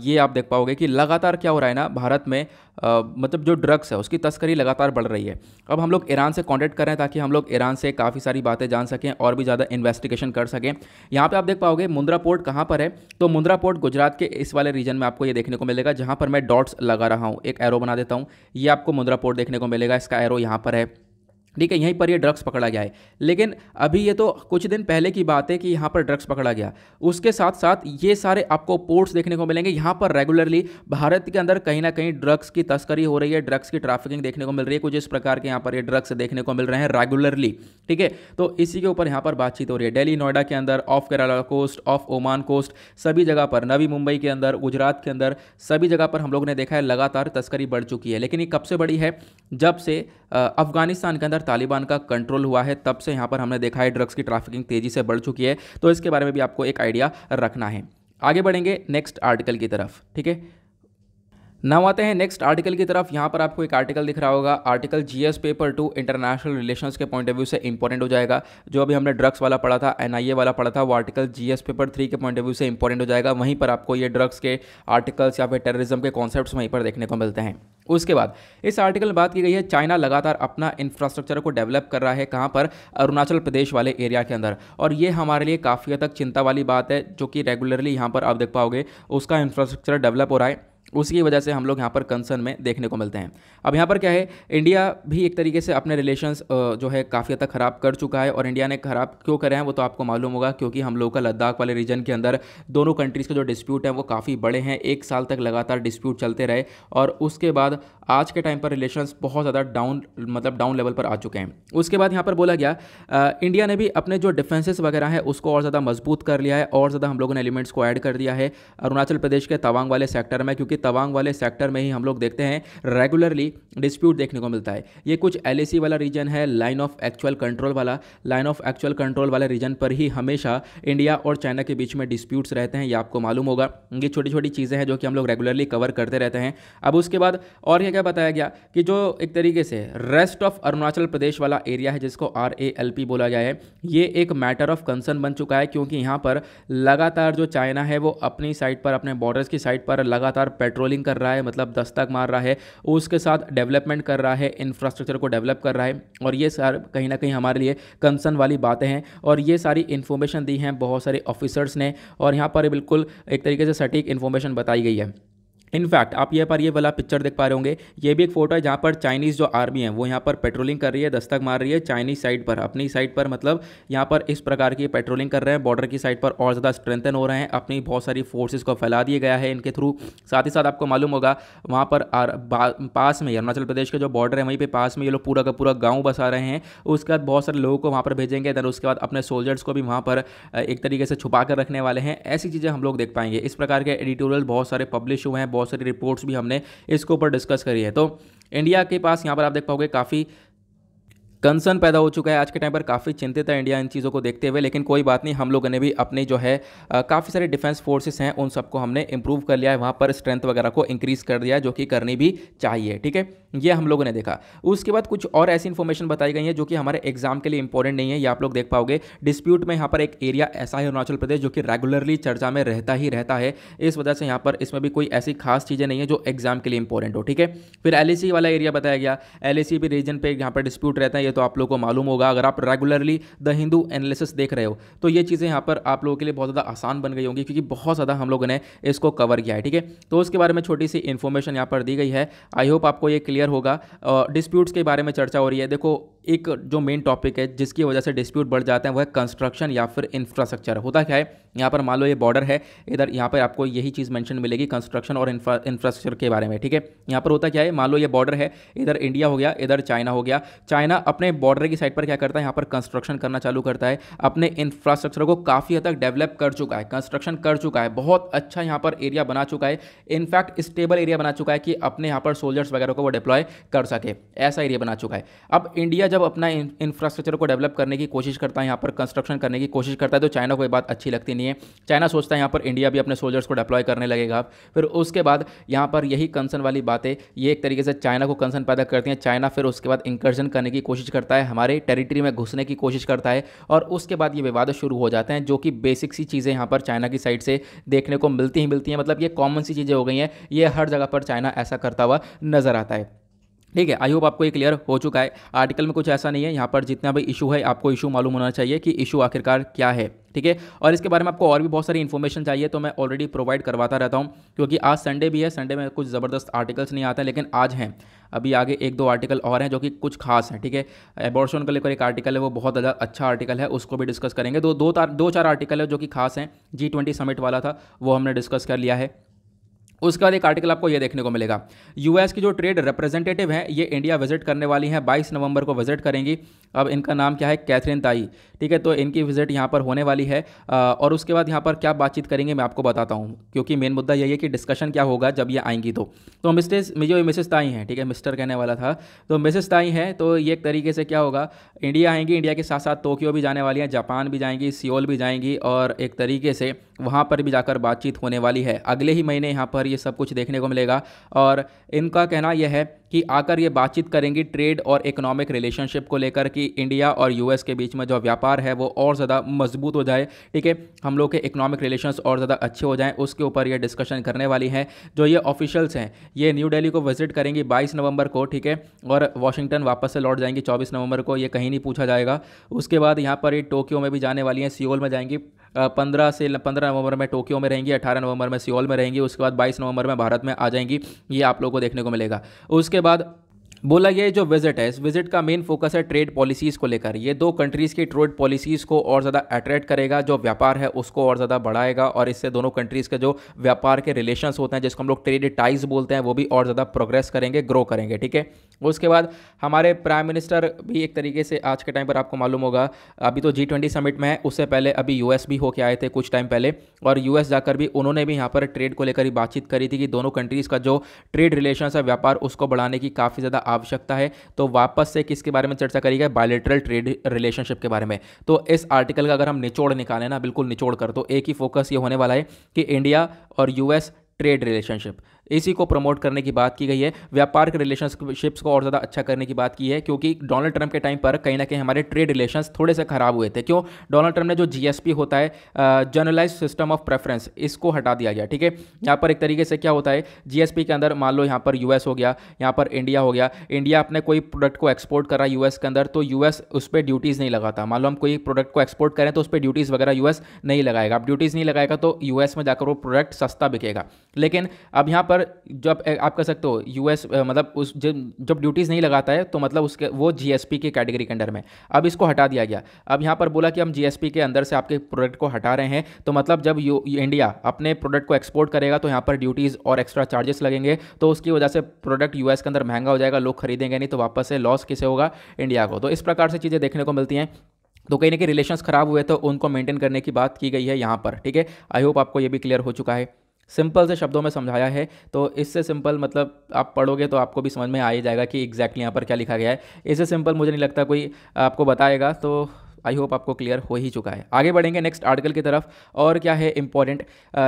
ये आप देख पाओगे कि लगातार क्या हो रहा है ना भारत में, मतलब जो ड्रग्स है उसकी तस्करी लगातार बढ़ रही है। अब हम लोग ईरान से कॉन्टैक्ट कर रहे हैं ताकि हम लोग ईरान से काफ़ी सारी बातें जान सकें और भी ज़्यादा इन्वेस्टिगेशन कर सकें। यहाँ पे आप देख पाओगे मुंद्रा पोर्ट कहाँ पर है, तो मुंद्रा पोर्ट गुजरात के इस वाले रीजन में आपको ये देखने को मिलेगा जहाँ पर मैं डॉट्स लगा रहा हूँ। एक एरो बना देता हूँ, ये आपको मुंद्रा पोर्ट देखने को मिलेगा, इसका एरो यहाँ पर है। ठीक है, यहीं पर ये ड्रग्स पकड़ा गया है। लेकिन अभी ये तो कुछ दिन पहले की बात है कि यहाँ पर ड्रग्स पकड़ा गया। उसके साथ साथ ये सारे आपको पोर्ट्स देखने को मिलेंगे, यहाँ पर रेगुलरली भारत के अंदर कहीं ना कहीं ड्रग्स की तस्करी हो रही है, ड्रग्स की ट्रैफिकिंग देखने को मिल रही है। कुछ इस प्रकार के यहाँ पर ये ड्रग्स देखने को मिल रहे हैं रेगुलरली। ठीक है, तो इसी के ऊपर यहाँ पर बातचीत हो रही है। दिल्ली, नोएडा के अंदर, off Kerala coast, off Oman coast, सभी जगह पर, नवी मुंबई के अंदर, गुजरात के अंदर, सभी जगह पर हम लोग ने देखा है लगातार तस्करी बढ़ चुकी है। लेकिन ये कब से बढ़ी है? जब से अफगानिस्तान के अंदर तालिबान का कंट्रोल हुआ है, तब से यहाँ पर हमने देखा है ड्रग्स की ट्रैफिकिंग तेजी से बढ़ चुकी है। तो इसके बारे में भी आपको एक आइडिया रखना है। आगे बढ़ेंगे नेक्स्ट आर्टिकल की तरफ। ठीक है, नाउ आते हैं नेक्स्ट आर्टिकल की तरफ। यहाँ पर आपको एक आर्टिकल दिख रहा होगा, article GS paper 2 international relations के पॉइंट ऑफ व्यू से इंपॉर्टेंट हो जाएगा। जो अभी हमने ड्रग्स वाला पढ़ा था, एनआईए वाला पढ़ा था, वो आर्टिकल जीएस पेपर 3 के पॉइंट ऑफ व्यू से इंपॉर्टेंट हो जाएगा। वहीं पर आपको ये ड्रग्स के आर्टिकल्स या फिर टेररिज्म के कॉन्सेप्ट्स वहीं पर देखने को मिलते हैं। उसके बाद इस आर्टिकल में बात की गई है, चाइना लगातार अपना इंफ्रास्ट्रक्चर को डेवलप कर रहा है। कहाँ पर? अरुणाचल प्रदेश वाले एरिया के अंदर। और ये हमारे लिए काफ़ी हद तक चिंता वाली बात है, जो कि रेगुलरली यहाँ पर आप देख पाओगे उसका इंफ्रास्ट्रक्चर डेवलप हो रहा है। उसकी वजह से हम लोग यहाँ पर कंसर्न में देखने को मिलते हैं। अब यहाँ पर क्या है, इंडिया भी एक तरीके से अपने रिलेशंस जो है काफ़ी हद तक ख़राब कर चुका है। और इंडिया ने ख़राब क्यों करे हैं वो तो आपको मालूम होगा, क्योंकि हम लोग का लद्दाख वाले रीजन के अंदर दोनों कंट्रीज़ के जो डिस्प्यूट हैं वो काफ़ी बड़े हैं। 1 साल तक लगातार डिस्प्यूट चलते रहे और उसके बाद आज के टाइम पर रिलेशंस बहुत ज़्यादा डाउन लेवल पर आ चुके हैं। उसके बाद यहाँ पर बोला गया इंडिया ने भी अपने जो डिफेंसेस वगैरह हैं उसको और ज़्यादा मजबूत कर लिया है, और ज़्यादा हम लोगों ने एलिमेंट्स को ऐड कर दिया है अरुणाचल प्रदेश के तवांग वाले सेक्टर में, क्योंकि तवांग वाले सेक्टर में ही हम लोग देखते हैं रेगुलरली डिस्प्यूट देखने को मिलता है। ये कुछ एलएसी वाला रीजन है, लाइन ऑफ एक्चुअल कंट्रोल वाला रीजन पर ही हमेशा इंडिया और चाइना के बीच में डिस्प्यूट्स रहते हैं। ये आपको मालूम होगा। ये छोटी छोटी चीज़ें हैं जो कि हम लोग रेगुलरली कवर करते रहते हैं। अब उसके बाद और क्या बताया गया कि जो एक तरीके से रेस्ट ऑफ अरुणाचल प्रदेश वाला एरिया है, जिसको RALP बोला गया है, ये एक मैटर ऑफ कंसर्न बन चुका है, क्योंकि यहाँ पर लगातार जो चाइना है वो अपनी साइड पर, अपने बॉर्डर्स की साइड पर लगातार पेट्रोलिंग कर रहा है, मतलब दस्तक मार रहा है, उसके साथ डेवलपमेंट कर रहा है, इंफ्रास्ट्रक्चर को डेवलप कर रहा है। और ये सारे कहीं ना कहीं हमारे लिए कंसर्न वाली बातें हैं। और ये सारी इन्फॉर्मेशन दी हैं बहुत सारे ऑफिसर्स ने, और यहाँ पर बिल्कुल एक तरीके से सटीक इन्फॉर्मेशन बताई गई है। इनफैक्ट आप ये पर ये वाला पिक्चर देख पा रहे होंगे, ये भी एक फोटो है जहाँ पर चाइनीज़ जो आर्मी है वो यहाँ पर पेट्रोलिंग कर रही है, दस्तक मार रही है चाइनीज साइड पर, अपनी साइड पर, मतलब यहाँ पर इस प्रकार की पेट्रोलिंग कर रहे हैं, बॉर्डर की साइड पर और ज़्यादा स्ट्रेंथन हो रहे हैं, अपनी बहुत सारी फोर्सेस को फैला दिया गया है इनके थ्रू। साथ ही साथ आपको मालूम होगा वहाँ पर पास में अरुणाचल प्रदेश के जो बॉर्डर है वहीं पर पास में ये लोग पूरा का पूरा गाँव बसा रहे हैं। उसके बाद बहुत सारे लोगों को वहाँ पर भेजेंगे, देन उसके बाद अपने सोल्जर्स को भी वहाँ पर एक तरीके से छुपा कर रखने वाले हैं। ऐसी चीज़ें हम लोग देख पाएंगे। इस प्रकार के एडिटोरियल बहुत सारे पब्लिश हुए हैं, बहुत सारी रिपोर्ट्स भी हमने इसके ऊपर डिस्कस करी है। तो इंडिया के पास यहां पर आप देख पाओगे काफ़ी कंसर्न पैदा हो चुका है। आज के टाइम पर काफ़ी चिंतित है इंडिया इन चीज़ों को देखते हुए। लेकिन कोई बात नहीं, हम लोगों ने भी अपनी जो है काफ़ी सारे डिफेंस फोर्सेस हैं उन सबको हमने इंप्रूव कर लिया है, वहाँ पर स्ट्रेंथ वगैरह को इंक्रीज़ कर दिया है, जो कि करनी भी चाहिए। ठीक है, ये हम लोगों ने देखा। उसके बाद कुछ और ऐसी इन्फॉर्मेशन बताई गई है जो कि हमारे एग्जाम के लिए इंपॉर्टेंट नहीं है। ये आप लोग देख पाओगे डिस्प्यूट में यहाँ पर एक एरिया ऐसा है अरुणाचल प्रदेश जो कि रेगुलरली चर्चा में रहता ही रहता है। इस वजह से यहाँ पर इसमें भी कोई ऐसी खास चीज़ें नहीं है जो एग्जाम के लिए इंपॉर्टेंट हो। ठीक है, फिर LAC वाला एरिया बताया गया, LAC भी रीजन पे यहाँ पर डिस्प्यूट रहता है, ये तो आप लोग को मालूम होगा। अगर आप रेगुलरली द हिंदू एनालिसिस देख रहे हो तो ये चीज़ें यहाँ पर आप लोगों के लिए बहुत ज़्यादा आसान बन गई होंगी, क्योंकि बहुत ज़्यादा हम लोगों ने इसको कवर किया है। ठीक है, तो उसके बारे में छोटी सी इन्फॉर्मेशन यहाँ पर दी गई है। आई होप आपको ये क्लियर होगा। डिस्प्यूट्स के बारे में चर्चा हो रही है। देखो, एक जो मेन टॉपिक है जिसकी वजह से डिस्प्यूट बढ़ जाते हैं वो है कंस्ट्रक्शन या फिर इंफ्रास्ट्रक्चर। होता क्या है, यहाँ पर मान लो ये बॉर्डर है, इधर यहाँ पर आपको यही चीज़ मेंशन मिलेगी कंस्ट्रक्शन और इंफ्रास्ट्रक्चर के बारे में। ठीक है, यहाँ पर होता क्या है, मान लो ये बॉर्डर है, इधर इंडिया हो गया, इधर चाइना हो गया। चाइना अपने बॉर्डर की साइड पर क्या करता है, यहाँ पर कंस्ट्रक्शन करना चालू करता है, अपने इंफ्रास्ट्रक्चर को काफ़ी हद तक डेवलप कर चुका है, कंस्ट्रक्शन कर चुका है, बहुत अच्छा यहाँ पर एरिया बना चुका है, इनफैक्ट स्टेबल एरिया बना चुका है कि अपने यहाँ पर सोल्जर्स वगैरह को वो डिप्लॉय कर सके, ऐसा एरिया बना चुका है। अब इंडिया जब अपना इंफ्रास्ट्रक्चर को डेवलप करने की कोशिश करता है, यहाँ पर कंस्ट्रक्शन करने की कोशिश करता है, तो चाइना को ये बात अच्छी लगती नहीं है। चाइना सोचता है यहाँ पर इंडिया भी अपने सोल्जर्स को डिप्लॉय करने लगेगा। फिर उसके बाद यहाँ पर यही कंसर्न वाली बातें ये एक तरीके से चाइना को कंसर्न पैदा करती हैं। चाइना फिर उसके बाद इंकर्जन करने की कोशिश करता है, हमारे टेरिटरी में घुसने की कोशिश करता है, और उसके बाद ये विवाद शुरू हो जाते हैं, जो कि बेसिक सी चीज़ें यहाँ पर चाइना की साइड से देखने को मिलती हैं। मतलब ये कॉमन सी चीज़ें हो गई हैं, ये हर जगह पर चाइना ऐसा करता हुआ नजर आता है। ठीक है, आई होप आपको ये क्लियर हो चुका है। आर्टिकल में कुछ ऐसा नहीं है, यहाँ पर जितना भी इशू है आपको इशू मालूम होना चाहिए कि इशू आखिरकार क्या है। ठीक है, और इसके बारे में आपको और भी बहुत सारी इन्फॉर्मेशन चाहिए तो मैं ऑलरेडी प्रोवाइड करवाता रहता हूँ, क्योंकि आज संडे भी है, संडे में कुछ ज़बरदस्त आर्टिकल्स नहीं आते हैं, लेकिन आज हैं। अभी आगे एक दो आर्टिकल और हैं जो कि कुछ खास हैं। ठीक है, एबॉर्शन को लेकर एक आर्टिकल है, वो बहुत ज़्यादा अच्छा आर्टिकल है, उसको भी डिस्कस करेंगे। दो चार आर्टिकल है जो कि खास हैं। G20 समिट वाला था, वो हमने डिस्कस कर लिया है। उसके बाद एक आर्टिकल आपको ये देखने को मिलेगा, यूएस की जो ट्रेड रिप्रेजेंटेटिव हैं ये इंडिया विजिट करने वाली हैं, 22 नवंबर को विजिट करेंगी। अब इनका नाम क्या है, कैथरीन ताई। ठीक है, तो इनकी विजिट यहाँ पर होने वाली है, और उसके बाद यहाँ पर क्या बातचीत करेंगे मैं आपको बताता हूँ, क्योंकि मेन मुद्दा यही है कि डिस्कशन क्या होगा जब ये आएंगी। तो मिसेस ताई हैं, ठीक है, मिस्टर कहने वाला था, तो मिसेस ताई हैं, तो ये एक तरीके से क्या होगा, इंडिया आएंगी, इंडिया के साथ साथ टोक्यो भी जाने वाली हैं, जापान भी जाएंगी, सियोल भी जाएंगी, और एक तरीके से वहाँ पर भी जाकर बातचीत होने वाली है। अगले ही महीने यहाँ पर ये सब कुछ देखने को मिलेगा, और इनका कहना यह है कि आकर ये बातचीत करेंगी ट्रेड और इकोनॉमिक रिलेशनशिप को लेकर, कि इंडिया और यूएस के बीच में जो व्यापार है वो और ज़्यादा मजबूत हो जाए। ठीक है, हम लोग के इकोनॉमिक रिलेशंस और ज़्यादा अच्छे हो जाएं, उसके ऊपर ये डिस्कशन करने वाली हैं। जो ये ऑफिशियल्स हैं ये न्यू दिल्ली को विजिट करेंगी 22 नवंबर को। ठीक है, और वाशिंगटन वापस से लौट जाएंगी 24 नवंबर को, ये कहीं नहीं पूछा जाएगा। उसके बाद यहाँ पर ये टोक्यो में भी जाने वाली हैं, सियोल में जाएंगी। 15 नवंबर में टोक्यो में रहेंगी, 18 नवंबर में सियोल में रहेंगी, उसके बाद 22 नवंबर में भारत में आ जाएंगी। ये आप लोगों को देखने को मिलेगा। उसके बाद बोला ये जो विजिट है, इस विजिट का मेन फोकस है ट्रेड पॉलिसीज़ को लेकर। ये दो कंट्रीज़ की ट्रेड पॉलिसीज़ को और ज़्यादा अट्रैक्ट करेगा, जो व्यापार है उसको और ज़्यादा बढ़ाएगा, और इससे दोनों कंट्रीज़ के जो व्यापार के रिलेशंस होते हैं, जिसको हम लोग ट्रेड टाइज बोलते हैं, वो भी और ज़्यादा प्रोग्रेस करेंगे, ग्रो करेंगे। ठीक है, उसके बाद हमारे प्राइम मिनिस्टर भी एक तरीके से आज के टाइम पर आपको मालूम होगा, अभी तो G20 समिट में है, उससे पहले अभी यूएस भी होके आए थे कुछ टाइम पहले, और यूएस जाकर भी उन्होंने भी यहाँ पर ट्रेड को लेकर ही बातचीत करी थी कि दोनों कंट्रीज़ का जो ट्रेड रिलेशंस है, व्यापार, उसको बढ़ाने की काफ़ी ज़्यादा आवश्यकता है। तो वापस से किसके बारे में चर्चा करी गई, बायलैटरल ट्रेड रिलेशनशिप के बारे में। तो इस आर्टिकल का अगर हम निचोड़ निकालें ना, बिल्कुल निचोड़ कर, तो एक ही फोकस ये होने वाला है कि इंडिया और यूएस ट्रेड रिलेशनशिप, इसी को प्रमोट करने की बात की गई है। व्यापार के रिलेशनशिप्स को और ज़्यादा अच्छा करने की बात की है, क्योंकि डोनाल्ड ट्रंप के टाइम पर कहीं ना कहीं हमारे ट्रेड रिलेशंस थोड़े से खराब हुए थे। क्यों? डोनाल्ड ट्रंप ने जो GSP होता है, जनरलाइज सिस्टम ऑफ प्रेफरेंस, इसको हटा दिया गया। ठीक है, यहाँ पर एक तरीके से क्या होता है, GSP के अंदर मान लो यहाँ पर यूएस हो गया, यहाँ पर इंडिया हो गया। इंडिया अपने कोई प्रोडक्ट को एक्सपोर्ट कर रहा है यूएस के अंदर, तो यूएस उस पर ड्यूटीज़ नहीं लगाता। मान लो हम कोई प्रोडक्ट को एक्सपोर्ट करें तो उस पर ड्यूटीज़ वगैरह यूएस नहीं लगाएगा। अब ड्यूटीज़ नहीं लगाएगा तो यूएस में जाकर वो प्रोडक्ट सस्ता बिकेगा। लेकिन अब यहाँ पर जब आप कह सकते हो यूएस मतलब उस जब ड्यूटीज़ नहीं लगाता है तो मतलब उसके वो GSP की कैटेगरी के अंडर में, अब इसको हटा दिया गया। अब यहाँ पर बोला कि हम GSP के अंदर से आपके प्रोडक्ट को हटा रहे हैं, तो मतलब जब इंडिया अपने प्रोडक्ट को एक्सपोर्ट करेगा तो यहाँ पर ड्यूटीज़ और एक्स्ट्रा चार्जेस लगेंगे, तो उसकी वजह से प्रोडक्ट यूएस के अंदर महंगा हो जाएगा, लोग खरीदेंगे नहीं, तो वापस से लॉस किसे होगा, इंडिया को। तो इस प्रकार से चीज़ें देखने को मिलती हैं। तो कहीं ना कहीं रिलेशंस खराब हुए तो उनको मेंटेन करने की बात की गई है यहाँ पर। ठीक है, आई होप आपको ये भी क्लियर हो चुका है। सिंपल से शब्दों में समझाया है, तो इससे सिंपल मतलब आप पढ़ोगे तो आपको भी समझ में आ ही जाएगा कि एग्जैक्टली यहाँ पर क्या लिखा गया है। इससे सिंपल मुझे नहीं लगता कोई आपको बताएगा, तो आई होप आपको क्लियर हो ही चुका है। आगे बढ़ेंगे नेक्स्ट आर्टिकल की तरफ, और क्या है इंपॉर्टेंट।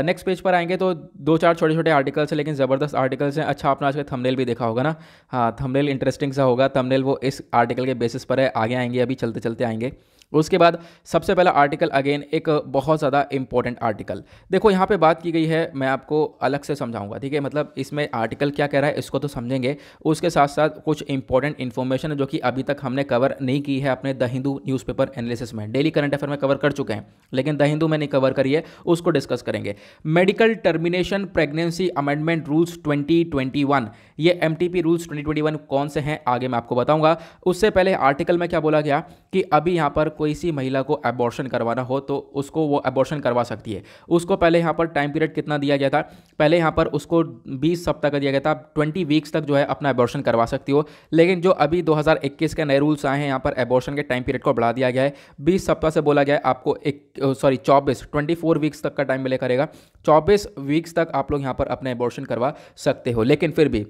नेक्स्ट पेज पर आएंगे तो दो चार छोटे छोटे आर्टिकल्स हैं, लेकिन ज़बरदस्त आर्टिकल्स हैं। अच्छा, आपने आज का थंबनेल भी देखा होगा ना? हाँ, थंबनेल इंटरेस्टिंग सा होगा। थंबनेल वो इस आर्टिकल के बेसिस पर है, आगे आएंगे, अभी चलते चलते आएंगे। उसके बाद सबसे पहला आर्टिकल अगेन एक बहुत ज़्यादा इंपॉर्टेंट आर्टिकल। देखो यहाँ पे बात की गई है, मैं आपको अलग से समझाऊंगा। ठीक है, मतलब इसमें आर्टिकल क्या कह रहा है इसको तो समझेंगे, उसके साथ साथ कुछ इंपॉर्टेंट इन्फॉर्मेशन है जो कि अभी तक हमने कवर नहीं की है अपने द हिंदू न्यूज़पेपर एनालिसिस में। डेली करंट अफेयर में कवर कर चुके हैं, लेकिन द हिंदू में नहीं कवर करी है, उसको डिस्कस करेंगे। Medical termination pregnancy amendment rules 2021, ये MTP रूल्स 2021 कौन से हैं आगे मैं आपको बताऊंगा। उससे पहले आर्टिकल में क्या बोला गया कि अभी यहाँ पर कोई सी महिला को अबॉर्शन करवाना हो तो उसको वो अबॉर्शन करवा सकती है। उसको पहले यहाँ पर टाइम पीरियड कितना दिया गया था, पहले यहाँ पर उसको 20 सप्ताह का दिया गया था, 20 वीक्स तक जो है अपना अबॉर्शन करवा सकती हो। लेकिन जो अभी 2021 के नए रूल्स आए हैं, यहाँ पर अबॉर्शन के टाइम पीरियड को बढ़ा दिया गया है। 20 सप्ताह से बोला गया है आपको 24 वीक्स तक का टाइम मिले करेगा। 24 वीक्स तक आप लोग यहाँ पर अपने अबॉर्शन करवा सकते हो। लेकिन फिर भी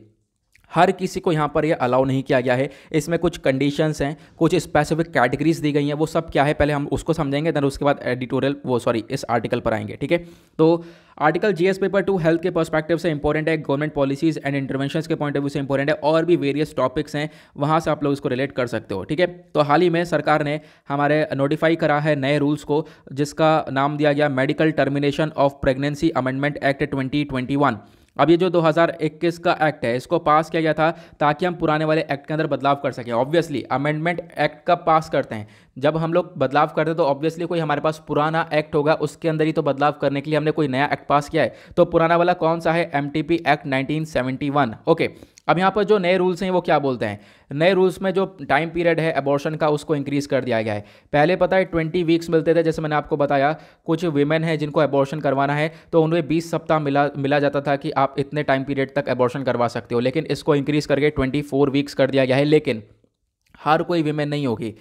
हर किसी को यहाँ पर ये अलाउ नहीं किया गया है। इसमें कुछ कंडीशंस हैं, कुछ स्पेसिफिक कैटेगरीज दी गई हैं, वो सब क्या है पहले हम उसको समझेंगे, देन उसके बाद एडिटोरियल इस आर्टिकल पर आएंगे। ठीक है, तो आर्टिकल जीएस पेपर 2 हेल्थ के पर्सपेक्टिव से इंपॉर्टेंट है, गवर्नमेंट पॉलिसीज एंड इंटरवेंशंस के पॉइंट ऑफ व्यू से इंपॉर्टेंट है, और भी वेरियस टॉपिक्स हैं, वहाँ से आप लोग इसको रिलेट कर सकते हो। ठीक है, तो हाल ही में सरकार ने हमारे नोटिफाई करा है नए रूल्स को, जिसका नाम दिया गया medical termination of pregnancy amendment act 2021। अब ये जो 2021 का एक्ट है, इसको पास किया गया था ताकि हम पुराने वाले एक्ट के अंदर बदलाव कर सकें। ऑब्वियसली अमेंडमेंट एक्ट कब पास करते हैं, जब हम लोग बदलाव करते हैं तो ऑब्वियसली कोई हमारे पास पुराना एक्ट होगा, उसके अंदर ही तो बदलाव करने के लिए हमने कोई नया एक्ट पास किया है। तो पुराना वाला कौन सा है? MTP act 1971। ओके, अब यहाँ पर जो नए रूल्स हैं वो क्या बोलते हैं? नए रूल्स में जो टाइम पीरियड है एबॉर्शन का, उसको इंक्रीज़ कर दिया गया है। पहले पता है 20 वीक्स मिलते थे, जैसे मैंने आपको बताया, कुछ वीमेन है जिनको एबॉर्शन करवाना है तो उन्हें 20 सप्ताह मिला जाता था कि आप इतने टाइम पीरियड तक एबॉर्शन करवा सकते हो, लेकिन इसको इंक्रीज़ करके 24 वीक्स कर दिया गया है। लेकिन हर कोई वीमेन नहीं होगी,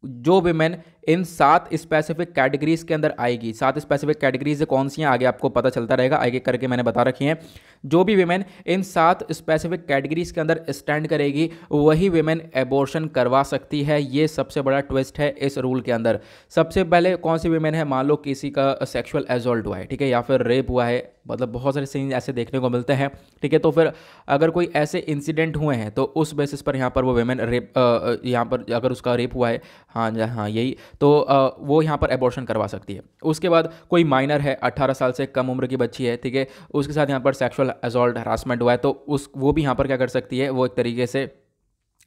जो विमेन इन 7 स्पेसिफिक कैटेगरीज के अंदर आएगी। 7 स्पेसिफिक कैटेगरीज कौन सी हैं आगे आपको पता चलता रहेगा, आगे करके मैंने बता रखी हैं। जो भी विमेन इन 7 स्पेसिफिक कैटेगरीज के अंदर स्टैंड करेगी वही विमेन एबॉर्शन करवा सकती है। ये सबसे बड़ा ट्विस्ट है इस रूल के अंदर। सबसे पहले कौन सी विमेन है? मान लो किसी का सेक्सुअल असॉल्ट हुआ है, ठीक है, या फिर रेप हुआ है, मतलब बहुत सारे सीन ऐसे देखने को मिलते हैं। ठीक है, तो फिर अगर कोई ऐसे इंसिडेंट हुए हैं तो उस बेसिस पर यहाँ पर वो विमेन रेप, यहाँ पर अगर उसका रेप हुआ है, हाँ यही, तो वो यहाँ पर एबॉर्शन करवा सकती है। उसके बाद कोई माइनर है, 18 साल से कम उम्र की बच्ची है, ठीक है, उसके साथ यहाँ पर सेक्सुअल असॉल्ट हरासमेंट हुआ है, तो वो भी यहाँ पर क्या कर सकती है, वो एक तरीके से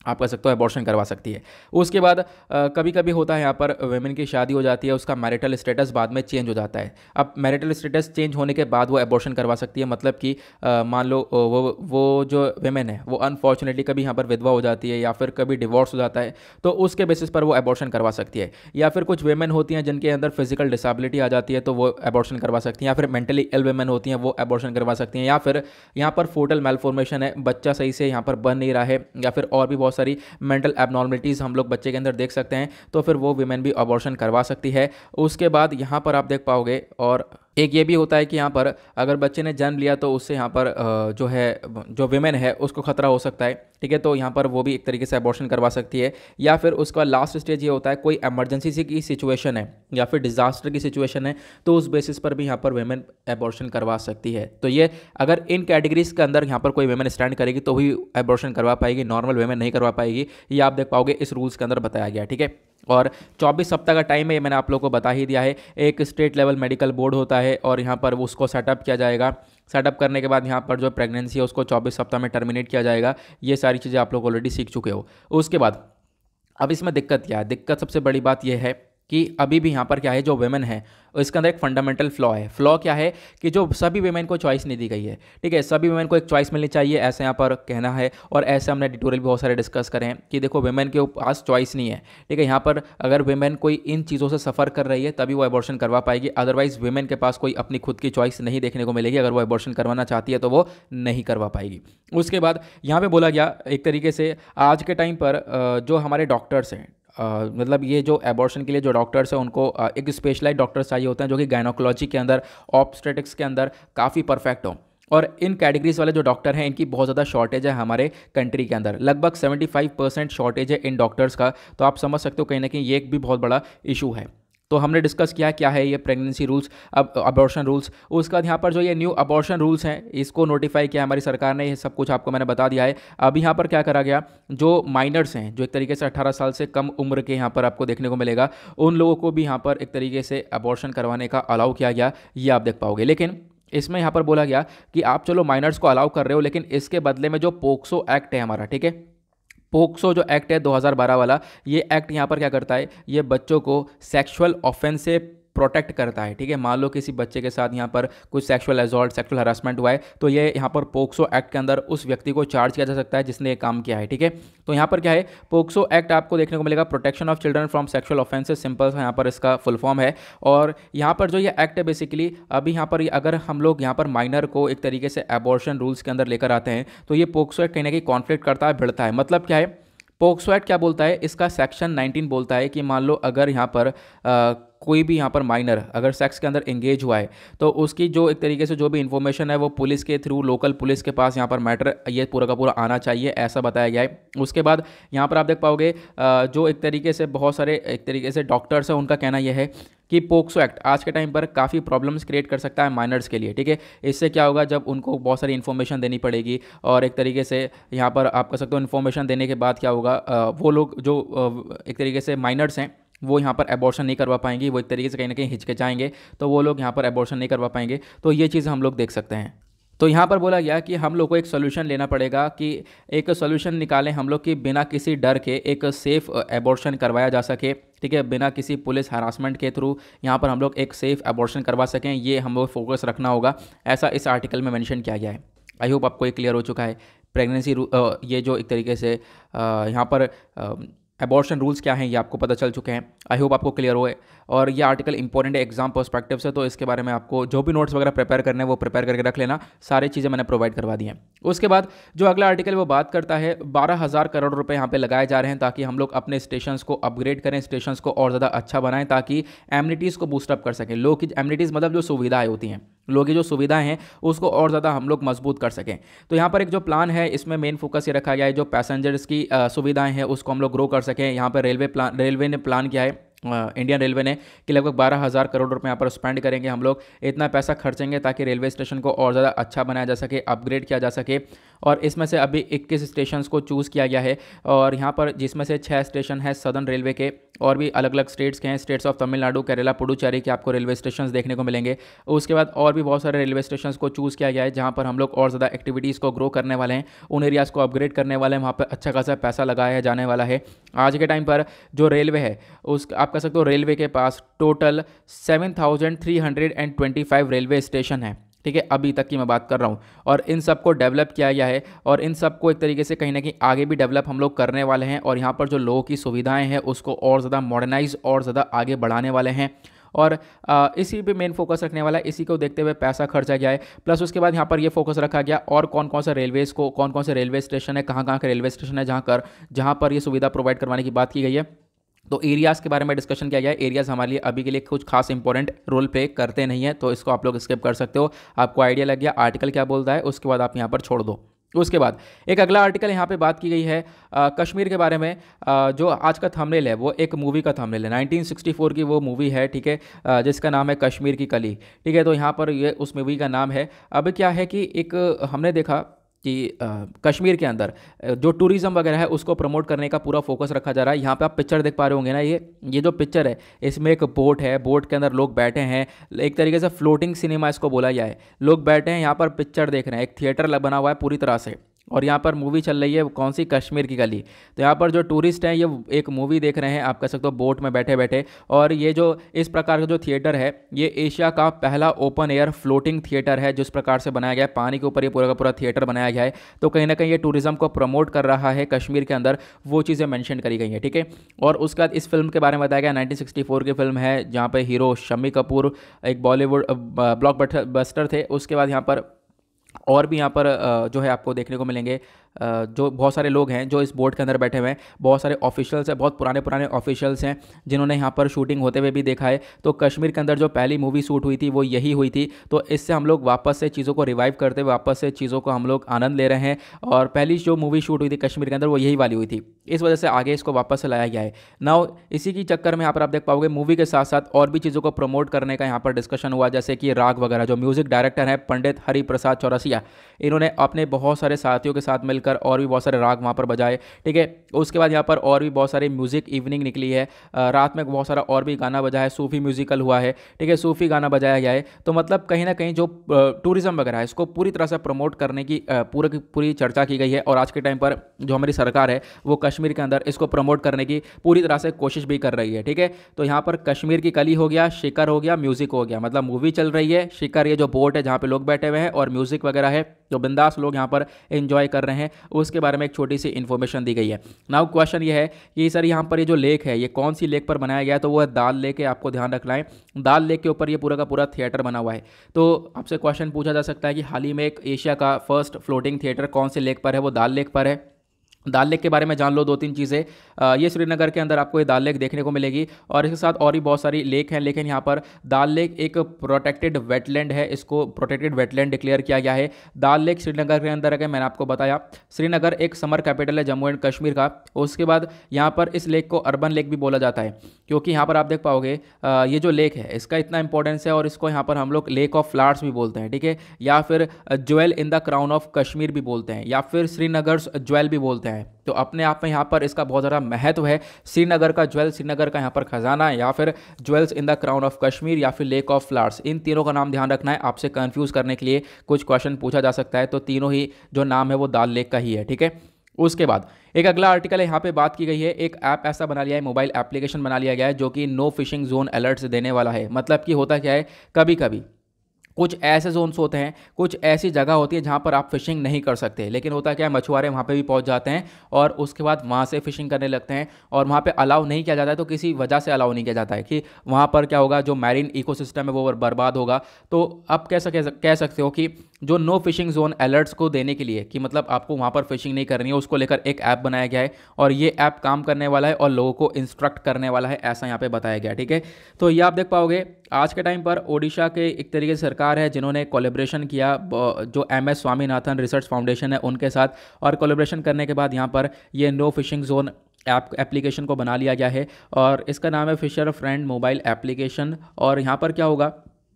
आप कह सकते हो एबॉर्शन करवा सकती है। उसके बाद कभी कभी होता है यहाँ पर वेमेन की शादी हो जाती है, उसका मैरिटल स्टेटस बाद में चेंज हो जाता है। अब मैरिटल स्टेटस चेंज होने के बाद वो एबॉर्शन करवा सकती है, मतलब कि मान लो वो जो वेमेन है वो अनफॉर्चुनेटली कभी यहाँ पर विधवा हो जाती है या फिर कभी डिवोर्स हो जाता है, तो उसके बेसिस पर वो एबॉर्शन करवा सकती है। या फिर कुछ वेमेन होती हैं जिनके अंदर फिजिकल डिसेबिलिटी आ जाती है तो वो एबॉर्शन करवा सकती हैं, या फिर मेंटली इल वेमेन होती हैं वो एबॉर्शन करवा सकती हैं, या फिर यहाँ पर फोटल मैलफॉर्मेशन है, बच्चा सही से यहाँ पर बन नहीं रहा है, या फिर और भी बहुत सारी मेंटल एबनॉर्मलिटीज़ हम लोग बच्चे के अंदर देख सकते हैं, तो फिर वो विमेन भी अबॉर्शन करवा सकती है। उसके बाद यहाँ पर आप देख पाओगे, और एक ये भी होता है कि यहाँ पर अगर बच्चे ने जन्म लिया तो उससे यहाँ पर जो विमेन है उसको खतरा हो सकता है, ठीक है, तो यहाँ पर वो भी एक तरीके से अबॉर्शन करवा सकती है। या फिर उसका लास्ट स्टेज ये होता है, कोई इमरजेंसी की सिचुएशन है या फिर डिजास्टर की सिचुएशन है, तो उस बेसिस पर भी यहाँ पर विमेन अबॉर्शन करवा सकती है। तो ये अगर इन कैटेगरीज के अंदर यहाँ पर कोई विमेन स्टैंड करेगी तो ही अबॉर्शन करवा पाएगी, नॉर्मल विमेन नहीं करवा पाएगी। ये आप देख पाओगे इस रूल्स के अंदर बताया गया, ठीक है। और 24 सप्ताह का टाइम है, ये मैंने आप लोगों को बता ही दिया है। एक स्टेट लेवल मेडिकल बोर्ड होता है और यहाँ पर उसको सेटअप किया जाएगा। सेटअप करने के बाद यहाँ पर जो प्रेगनेंसी है उसको 24 सप्ताह में टर्मिनेट किया जाएगा। ये सारी चीज़ें आप लोग ऑलरेडी सीख चुके हो। उसके बाद अब इसमें दिक्कत क्या है? दिक्कत सबसे बड़ी बात यह है कि अभी भी यहाँ पर क्या है, जो वेमेन है इसके अंदर एक फंडामेंटल फ्लॉ है। फ्लॉ क्या है कि जो सभी वेमेन को चॉइस नहीं दी गई है, ठीक है, सभी वेमेन को एक चॉइस मिलनी चाहिए, ऐसे यहाँ पर कहना है। और ऐसे हमने एडिटोरियल भी बहुत सारे डिस्कस करें कि देखो वेमेन के पास चॉइस नहीं है, ठीक है, यहाँ पर अगर वेमेन कोई इन चीज़ों से सफ़र कर रही है तभी वो एबॉर्शन करवा पाएगी, अदरवाइज वेमेन के पास कोई अपनी खुद की चॉइस नहीं देखने को मिलेगी। अगर वो एबॉर्शन करवाना चाहती है तो वो नहीं करवा पाएगी। उसके बाद यहाँ पर बोला गया एक तरीके से आज के टाइम पर जो हमारे डॉक्टर्स हैं, मतलब ये जो एबॉर्शन के लिए जो डॉक्टर्स हैं उनको एक स्पेशलाइज्ड डॉक्टर्स चाहिए होते हैं जो कि गायनोकोलॉजी के अंदर, ऑब्स्टेट्रिक्स के अंदर काफ़ी परफेक्ट हों। और इन कैटेगरीज वाले जो डॉक्टर हैं इनकी बहुत ज़्यादा शॉर्टेज है हमारे कंट्री के अंदर, लगभग 75% शॉर्टेज है इन डॉक्टर्स का। तो आप समझ सकते हो कहीं ना कहीं ये एक भी बहुत बड़ा इशू है। तो हमने डिस्कस किया क्या है ये प्रेगनेंसी रूल्स, अब अबॉर्शन रूल्स। उसके बाद यहाँ पर जो ये न्यू अबॉर्शन रूल्स हैं इसको नोटिफाई किया हमारी सरकार ने, ये सब कुछ आपको मैंने बता दिया है। अब यहाँ पर क्या करा गया, जो माइनर्स हैं, जो एक तरीके से 18 साल से कम उम्र के यहाँ पर आपको देखने को मिलेगा, उन लोगों को भी यहाँ पर एक तरीके से अबॉर्शन करवाने का अलाउ किया गया, ये आप देख पाओगे। लेकिन इसमें यहाँ पर बोला गया कि आप चलो माइनर्स को अलाउ कर रहे हो, लेकिन इसके बदले में जो पोक्सो एक्ट है हमारा, ठीक है, पोक्सो जो एक्ट है 2012 वाला, ये एक्ट यहाँ पर क्या करता है, ये बच्चों को सेक्सुअल ऑफेंस से प्रोटेक्ट करता है, ठीक है। मान लो किसी बच्चे के साथ यहाँ पर कुछ सेक्सुअल असॉल्ट, सेक्सुअल हरासमेंट हुआ है, तो ये यहाँ पर पोक्सो एक्ट के अंदर उस व्यक्ति को चार्ज किया जा सकता है जिसने ये काम किया है, ठीक है। तो यहाँ पर क्या है, पोक्सो एक्ट आपको देखने को मिलेगा, protection of children from sexual offences, simple सा यहाँ पर इसका फुल फॉर्म है। और यहाँ पर जो ये एक्ट है बेसिकली, अभी यहाँ पर अगर हम लोग यहाँ पर माइनर को एक तरीके से एबॉर्शन रूल्स के अंदर लेकर आते हैं तो ये पोक्सो एक्ट कहीं ना कहीं कॉन्फ्लिक्ट करता है, भिड़ता है। मतलब क्या है, पोक्सो एक्ट क्या बोलता है, इसका सेक्शन 19 बोलता है कि मान लो अगर यहाँ पर कोई भी यहाँ पर माइनर अगर सेक्स के अंदर एंगेज हुआ है तो उसकी जो एक तरीके से जो भी इन्फॉर्मेशन है वो पुलिस के थ्रू, लोकल पुलिस के पास यहाँ पर मैटर ये पूरा का पूरा आना चाहिए, ऐसा बताया गया है। उसके बाद यहाँ पर आप देख पाओगे जो एक तरीके से बहुत सारे एक तरीके से डॉक्टर्स हैं, उनका कहना यह है कि पोक्सो एक्ट आज के टाइम पर काफ़ी प्रॉब्लम्स क्रिएट कर सकता है माइनर्स के लिए, ठीक है। इससे क्या होगा, जब उनको बहुत सारी इन्फॉर्मेशन देनी पड़ेगी और एक तरीके से यहाँ पर आप कह सकते हो इन्फॉर्मेशन देने के बाद क्या होगा, वो लोग जो एक तरीके से माइनर्स हैं वो यहाँ पर एबॉर्शन नहीं करवा पाएंगे, वो एक तरीके से कहीं ना कहीं हिचकिचाएंगे, तो वो लोग यहाँ पर एबॉर्शन नहीं करवा पाएंगे। तो ये चीज़ हम लोग देख सकते हैं। तो यहाँ पर बोला गया कि हम लोग को एक सोल्यूशन लेना पड़ेगा, कि एक सोल्यूशन निकालें हम लोग कि बिना किसी डर के एक सेफ़ एबॉर्शन करवाया जा सके, ठीक है, बिना किसी पुलिस हरासमेंट के थ्रू यहाँ पर हम लोग एक सेफ़ एबॉर्शन करवा सकें। ये हम लोग फोकस रखना होगा, ऐसा इस आर्टिकल में मेंशन किया गया है। आई होप आपको ये क्लियर हो चुका है। प्रेगनेंसी ये जो एक तरीके से यहाँ पर एबॉर्शन रूल्स क्या हैं ये आपको पता चल चुके हैं। आई होप आपको क्लियर हुए। और ये आर्टिकल इंपॉर्टेंट है एग्जाम पर्सपेक्टिव से, तो इसके बारे में आपको जो भी नोट्स वगैरह प्रिपेयर करने हैं वो प्रिपेयर करके रख लेना, सारी चीज़ें मैंने प्रोवाइड करवा दी हैं। उसके बाद जो अगला आर्टिकल वो बात करता है 12,000 करोड़ रुपए यहाँ पे लगाए जा रहे हैं ताकि हम लोग अपने स्टेशंस को अपग्रेड करें, स्टेशंस को और ज़्यादा अच्छा बनाएं ताकि एमिनिटीज़ को बूस्टअप कर सकें। लोग की एमिनिटीज़ मतलब जो सुविधाएं होती हैं, लोगों की जो सुविधाएं हैं उसको और ज़्यादा हम लोग मजबूत कर सकें। तो यहाँ पर एक जो प्लान है इसमें मेन फोकस ये रखा गया है जो पैसेंजर्स की सुविधाएं हैं उसको हम लोग ग्रो कर सकें। यहाँ पर रेलवे ने प्लान किया है, इंडियन रेलवे ने, कि लगभग 12,000 करोड़ रुपए यहाँ पर स्पेंड करेंगे हम लोग, इतना पैसा खर्चेंगे ताकि रेलवे स्टेशन को और ज़्यादा अच्छा बनाया जा सके, अपग्रेड किया जा सके। और इसमें से अभी 21 स्टेशन को चूज़ किया गया है और यहाँ पर जिसमें से 6 स्टेशन है सदर्न रेलवे के, और भी अलग अलग स्टेट्स के हैं, स्टेट्स ऑफ तमिलनाडु, केरला, पुडुचेरी के आपको रेलवे स्टेशन देखने को मिलेंगे। उसके बाद और भी बहुत सारे रेलवे स्टेशन को चूज़ किया गया है जहाँ पर हम लोग और ज़्यादा एक्टिविटीज़ को ग्रो करने वाले हैं, उन एरियाज़ को अपग्रेड करने वाले हैं, वहाँ पर अच्छा खासा पैसा लगाया जाने वाला है। आज के टाइम पर जो रेलवे है उस आप कह सकते हो रेलवे के पास टोटल 7,325 रेलवे स्टेशन है, ठीक है, अभी तक की मैं बात कर रहा हूँ। और इन सब को डेवलप किया गया है और इन सब को एक तरीके से कहीं ना कहीं आगे भी डेवलप हम लोग करने वाले हैं और यहाँ पर जो लोगों की सुविधाएं हैं उसको और ज़्यादा मॉडर्नाइज और ज़्यादा आगे बढ़ाने वाले हैं। और इसी पे मेन फोकस रखने वाला है, इसी को देखते हुए पैसा खर्चा गया है। प्लस उसके बाद यहाँ पर ये फोकस रखा गया और कौन कौन से रेलवेज़ को, कौन कौन से रेलवे स्टेशन है, कहाँ कहाँ के रेलवे स्टेशन है जहाँ पर ये सुविधा प्रोवाइड करवाने की बात की गई है। तो एरियाज़ के बारे में डिस्कशन किया गया है। एरियाज़ हमारे लिए अभी के लिए कुछ खास इंपॉर्टेंट रोल प्ले करते नहीं है, तो इसको आप लोग स्किप कर सकते हो। आपको आइडिया लग गया आर्टिकल क्या बोलता है, उसके बाद आप यहाँ पर छोड़ दो। उसके बाद एक अगला आर्टिकल यहाँ पे बात की गई है कश्मीर के बारे में। जो आज का थंबनेल है वो एक मूवी का थंबनेल है, 1964 की वो मूवी है, ठीक है, जिसका नाम है कश्मीर की कली, ठीक है। तो यहाँ पर ये उस मूवी का नाम है। अब क्या है कि एक हमने देखा कि कश्मीर के अंदर जो टूरिज़्म वगैरह है उसको प्रमोट करने का पूरा फोकस रखा जा रहा है। यहाँ पे आप पिक्चर देख पा रहे होंगे ना, ये जो पिक्चर है इसमें एक बोट है, बोट के अंदर लोग बैठे हैं, एक तरीके से फ्लोटिंग सिनेमा इसको बोला गया है। लोग बैठे हैं यहाँ पर पिक्चर देख रहे हैं, एक थिएटर बना हुआ है पूरी तरह से और यहाँ पर मूवी चल रही है, कौन सी, कश्मीर की कली। तो यहाँ पर जो टूरिस्ट हैं ये एक मूवी देख रहे हैं, आप कह सकते हो बोट में बैठे बैठे। और ये जो इस प्रकार का जो थिएटर है ये एशिया का पहला ओपन एयर फ्लोटिंग थिएटर है जिस प्रकार से बनाया गया है, पानी के ऊपर ये पूरा का पूरा थिएटर बनाया गया है। तो कहीं ना कहीं ये टूरिज्म को प्रमोट कर रहा है कश्मीर के अंदर, वो चीज़ें मैंशन करी गई हैं, ठीक है। और उसके बाद इस फिल्म के बारे में बताया गया 1964 की फिल्म है जहाँ पर हीरो शम्मी कपूर एक बॉलीवुड ब्लॉकबस्टर थे। उसके बाद यहाँ पर और भी यहाँ पर जो है आपको देखने को मिलेंगे जो बहुत सारे लोग हैं जो इस बोट के अंदर बैठे हुए हैं, बहुत सारे ऑफिशियल्स हैं, बहुत पुराने पुराने ऑफिशियल्स हैं जिन्होंने यहाँ पर शूटिंग होते हुए भी देखा है। तो कश्मीर के अंदर जो पहली मूवी शूट हुई थी वो यही हुई थी। तो इससे हम लोग वापस से चीज़ों को रिवाइव करते हुए वापस से चीज़ों को हम लोग आनंद ले रहे हैं। और पहली जो मूवी शूट हुई थी कश्मीर के अंदर वो यही वाली हुई थी, इस वजह से आगे इसको वापस से लाया गया है। नाउ इसी की चक्कर में यहाँ पर आप देख पाओगे मूवी के साथ साथ और भी चीज़ों को प्रमोट करने का यहाँ पर डिस्कशन हुआ, जैसे कि राग वगैरह। जो म्यूजिक डायरेक्टर है पंडित हरि प्रसाद चौरसिया, इन्होंने अपने बहुत सारे साथियों के साथ मिलकर और भी बहुत सारे राग वहाँ पर बजाए, ठीक है। उसके बाद यहाँ पर और भी बहुत सारी म्यूजिक इवनिंग निकली है, रात में बहुत सारा और भी गाना बजा है, सूफी म्यूजिकल हुआ है, ठीक है, सूफी गाना बजाया गया है। तो मतलब कहीं ना कहीं जो टूरिज्म वगैरह है इसको पूरी तरह से प्रमोट करने की पूरी चर्चा की गई है। और आज के टाइम पर जो हमारी सरकार है वो कश्मीर के अंदर इसको प्रमोट करने की पूरी तरह से कोशिश भी कर रही है, ठीक है। तो यहाँ पर कश्मीर की कली हो गया, शिकर हो गया, म्यूजिक हो गया, मतलब मूवी चल रही है, शिकर ये जो बोट है जहाँ पे लोग बैठे हुए हैं, और म्यूजिक वगैरह है जो बिंदास लोग यहाँ पर एंजॉय कर रहे हैं, उसके बारे में एक छोटी सी इन्फॉर्मेशन दी गई है। नाउ क्वेश्चन ये है कि सर यहाँ पर ये जो लेक है ये कौन सी लेक पर बनाया गया है, तो वो है दाल लेक है, आपको ध्यान रखना है। दाल लेक के ऊपर ये पूरा का पूरा थिएटर बना हुआ है। तो आपसे क्वेश्चन पूछा जा सकता है कि हाल ही में एक एशिया का फर्स्ट फ्लोटिंग थिएटर कौन से लेक पर है, वो दाल लेक पर है। दाल लेक के बारे में जान लो 2-3 चीज़ें। ये श्रीनगर के अंदर आपको ये दाल लेक देखने को मिलेगी और इसके साथ और भी बहुत सारी लेक हैं, लेकिन यहाँ पर दाल लेक एक प्रोटेक्टेड वेटलैंड है, इसको प्रोटेक्टेड वेटलैंड डिक्लेयर किया गया है। दाल लेक श्रीनगर के अंदर है, मैंने आपको बताया। श्रीनगर एक समर कैपिटल है जम्मू एंड कश्मीर का। उसके बाद यहाँ पर इस लेक को अर्बन लेक भी बोला जाता है, क्योंकि यहाँ पर आप देख पाओगे ये जो लेक है इसका इतना इंपॉर्टेंस है और इसको यहाँ पर हम लोग लेक ऑफ फ्लावर्स भी बोलते हैं, ठीक है, या फिर jewel in the crown of Kashmir भी बोलते हैं, या फिर श्रीनगर ज्वेल भी बोलते हैं। तो अपने आप में यहाँ पर इसका बहुत ज़्यादा महत्व है। श्रीनगर का ज्वेल, श्रीनगर का यहाँ पर खजाना, या फिर jewels in the crown of Kashmir, या फिर लेक ऑफ फ्लावर्स, इन तीनों का नाम ध्यान रखना है। आपसे कंफ्यूज करने के लिए कुछ क्वेश्चन पूछा जा सकता है, तो तीनों ही जो नाम है वो दाल लेक का ही है, ठीक है। उसके बाद एक अगला आर्टिकल है, यहाँ पे बात की गई है, एक ऐप ऐसा बना लिया है, मोबाइल एप्लीकेशन बना लिया गया है जो कि नो फिशिंग जोन अलर्ट्स देने वाला है। मतलब कि होता क्या है, कभी कभी कुछ ऐसे जोन्स होते हैं, कुछ ऐसी जगह होती है जहाँ पर आप फिशिंग नहीं कर सकते, लेकिन होता क्या है, मछुआरे वहाँ पे भी पहुँच जाते हैं और उसके बाद वहाँ से फिशिंग करने लगते हैं और वहाँ पे अलाउ नहीं किया जाता है। तो किसी वजह से अलाउ नहीं किया जाता है कि वहाँ पर क्या होगा, जो मैरीन इकोसिस्टम है वो बर्बाद होगा। तो आप कह सकते हो कि जो नो फिशिंग जोन अलर्ट्स को देने के लिए, कि मतलब आपको वहाँ पर फिशिंग नहीं करनी है, उसको लेकर एक ऐप बनाया गया है और ये ऐप काम करने वाला है और लोगों को इंस्ट्रक्ट करने वाला है, ऐसा यहाँ पे बताया गया, ठीक है। तो ये आप देख पाओगे आज के टाइम पर ओडिशा के एक तरीके से सरकार है जिन्होंने कोलैबोरेशन किया जो MS स्वामीनाथन रिसर्च फाउंडेशन है उनके साथ, और कोलैबोरेशन करने के बाद यहाँ पर ये नो फिशिंग जोन एप्लीकेशन को बना लिया गया है और इसका नाम है फिशर फ्रेंड मोबाइल एप्लीकेशन। और यहाँ पर क्या होगा,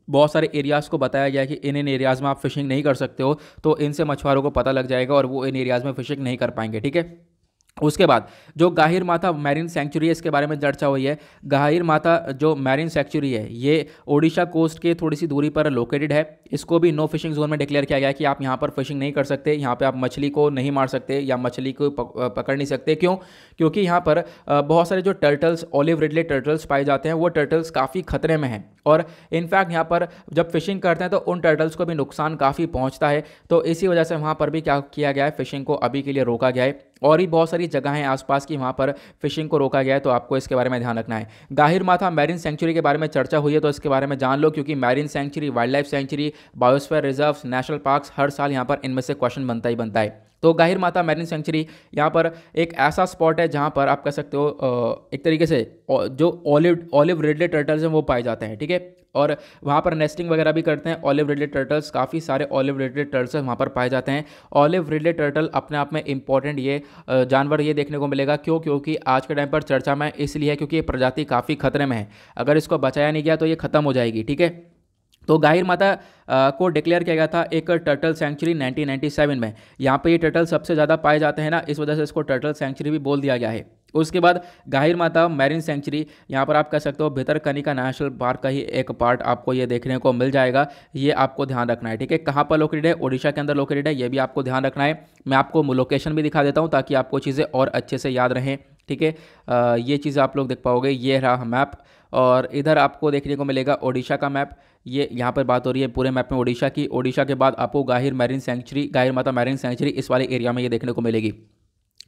बहुत सारे एरियाज़ को बताया गया कि इन एरियाज़ में आप फिशिंग नहीं कर सकते हो, तो इनसे मछुआरों को पता लग जाएगा और वो इन एरियाज़ में फिशिंग नहीं कर पाएंगे, ठीक है। उसके बाद जो गाहिर माता मैरीन सेंचुरी है, इसके बारे में चर्चा हुई है। गाहिर माता जो मैरीन सेंचुरी है ये ओडिशा कोस्ट के थोड़ी सी दूरी पर लोकेटेड है। इसको भी नो फिशिंग जोन में डिक्लेयर किया गया है कि आप यहाँ पर फिशिंग नहीं कर सकते, यहाँ पे आप मछली को नहीं मार सकते या मछली को पकड़ नहीं सकते। क्यों? क्योंकि यहाँ पर बहुत सारे जो टर्टल्स, ऑलिव रिडले टर्टल्स पाए जाते हैं, वो टर्टल्स काफ़ी खतरे में हैं और इनफैक्ट यहाँ पर जब फिशिंग करते हैं तो उन टर्टल्स को भी नुकसान काफ़ी पहुँचता है। तो इसी वजह से वहाँ पर भी क्या किया गया है, फिशिंग को अभी के लिए रोका गया है। और भी बहुत सारी जगह हैं आसपास की, वहाँ पर फिशिंग को रोका गया है, तो आपको इसके बारे में ध्यान रखना है। गाहिर माथा मैरीन सेंचुरी के बारे में चर्चा हुई है, तो इसके बारे में जान लो, क्योंकि marine sanctuary, wildlife sanctuary, biosphere reserves, national parks, हर साल यहाँ पर इनमें से क्वेश्चन बनता ही बनता है। तो गाहिर माता मैरीन सेंचुरी यहाँ पर एक ऐसा स्पॉट है जहाँ पर आप कह सकते हो एक तरीके से जो ऑलिव रिडले टर्टल्स हैं वो पाए जाते हैं, ठीक है। और वहाँ पर नेस्टिंग वगैरह भी करते हैं ऑलिव रिडले टर्टल्स, काफ़ी सारे ऑलिव रिडले टर्टल्स वहाँ पर पाए जाते हैं। ऑलिव रिडले टर्टल अपने आप में इंपॉर्टेंट ये जानवर ये देखने को मिलेगा, क्योंकि आज के टाइम पर चर्चा में इसलिए है क्योंकि ये प्रजाति काफ़ी खतरे में है, अगर इसको बचाया नहीं गया तो ये खत्म हो जाएगी, ठीक है। तो गाहिर माता को डिक्लेयर किया गया था एक टर्टल सेंचुरी 1997 में। यहाँ पे ये टर्टल सबसे ज़्यादा पाए जाते हैं ना, इस वजह से इसको टर्टल सेंचुरी भी बोल दिया गया है। उसके बाद गाहिर माता मैरीन सेंचुरी, यहाँ पर आप कह सकते हो भितरकनिका नेशनल पार्क का ही एक पार्ट आपको ये देखने को मिल जाएगा। ये आपको ध्यान रखना है, ठीक है। कहाँ पर लोकेटेड है? ओडिशा के अंदर लोकेटेड है, ये भी आपको ध्यान रखना है। मैं आपको लोकेशन भी दिखा देता हूँ ताकि आपको चीज़ें और अच्छे से याद रहें, ठीक है। ये चीज़ आप लोग देख पाओगे, ये रहा मैप और इधर आपको देखने को मिलेगा ओडिशा का मैप। ये यहाँ पर बात हो रही है पूरे मैप में ओडिशा की। ओडिशा के बाद आपको गाहिर मैरीन सेंचुरी, गाहिर माता मैरीन सेंचुरी इस वाले एरिया में ये देखने को मिलेगी।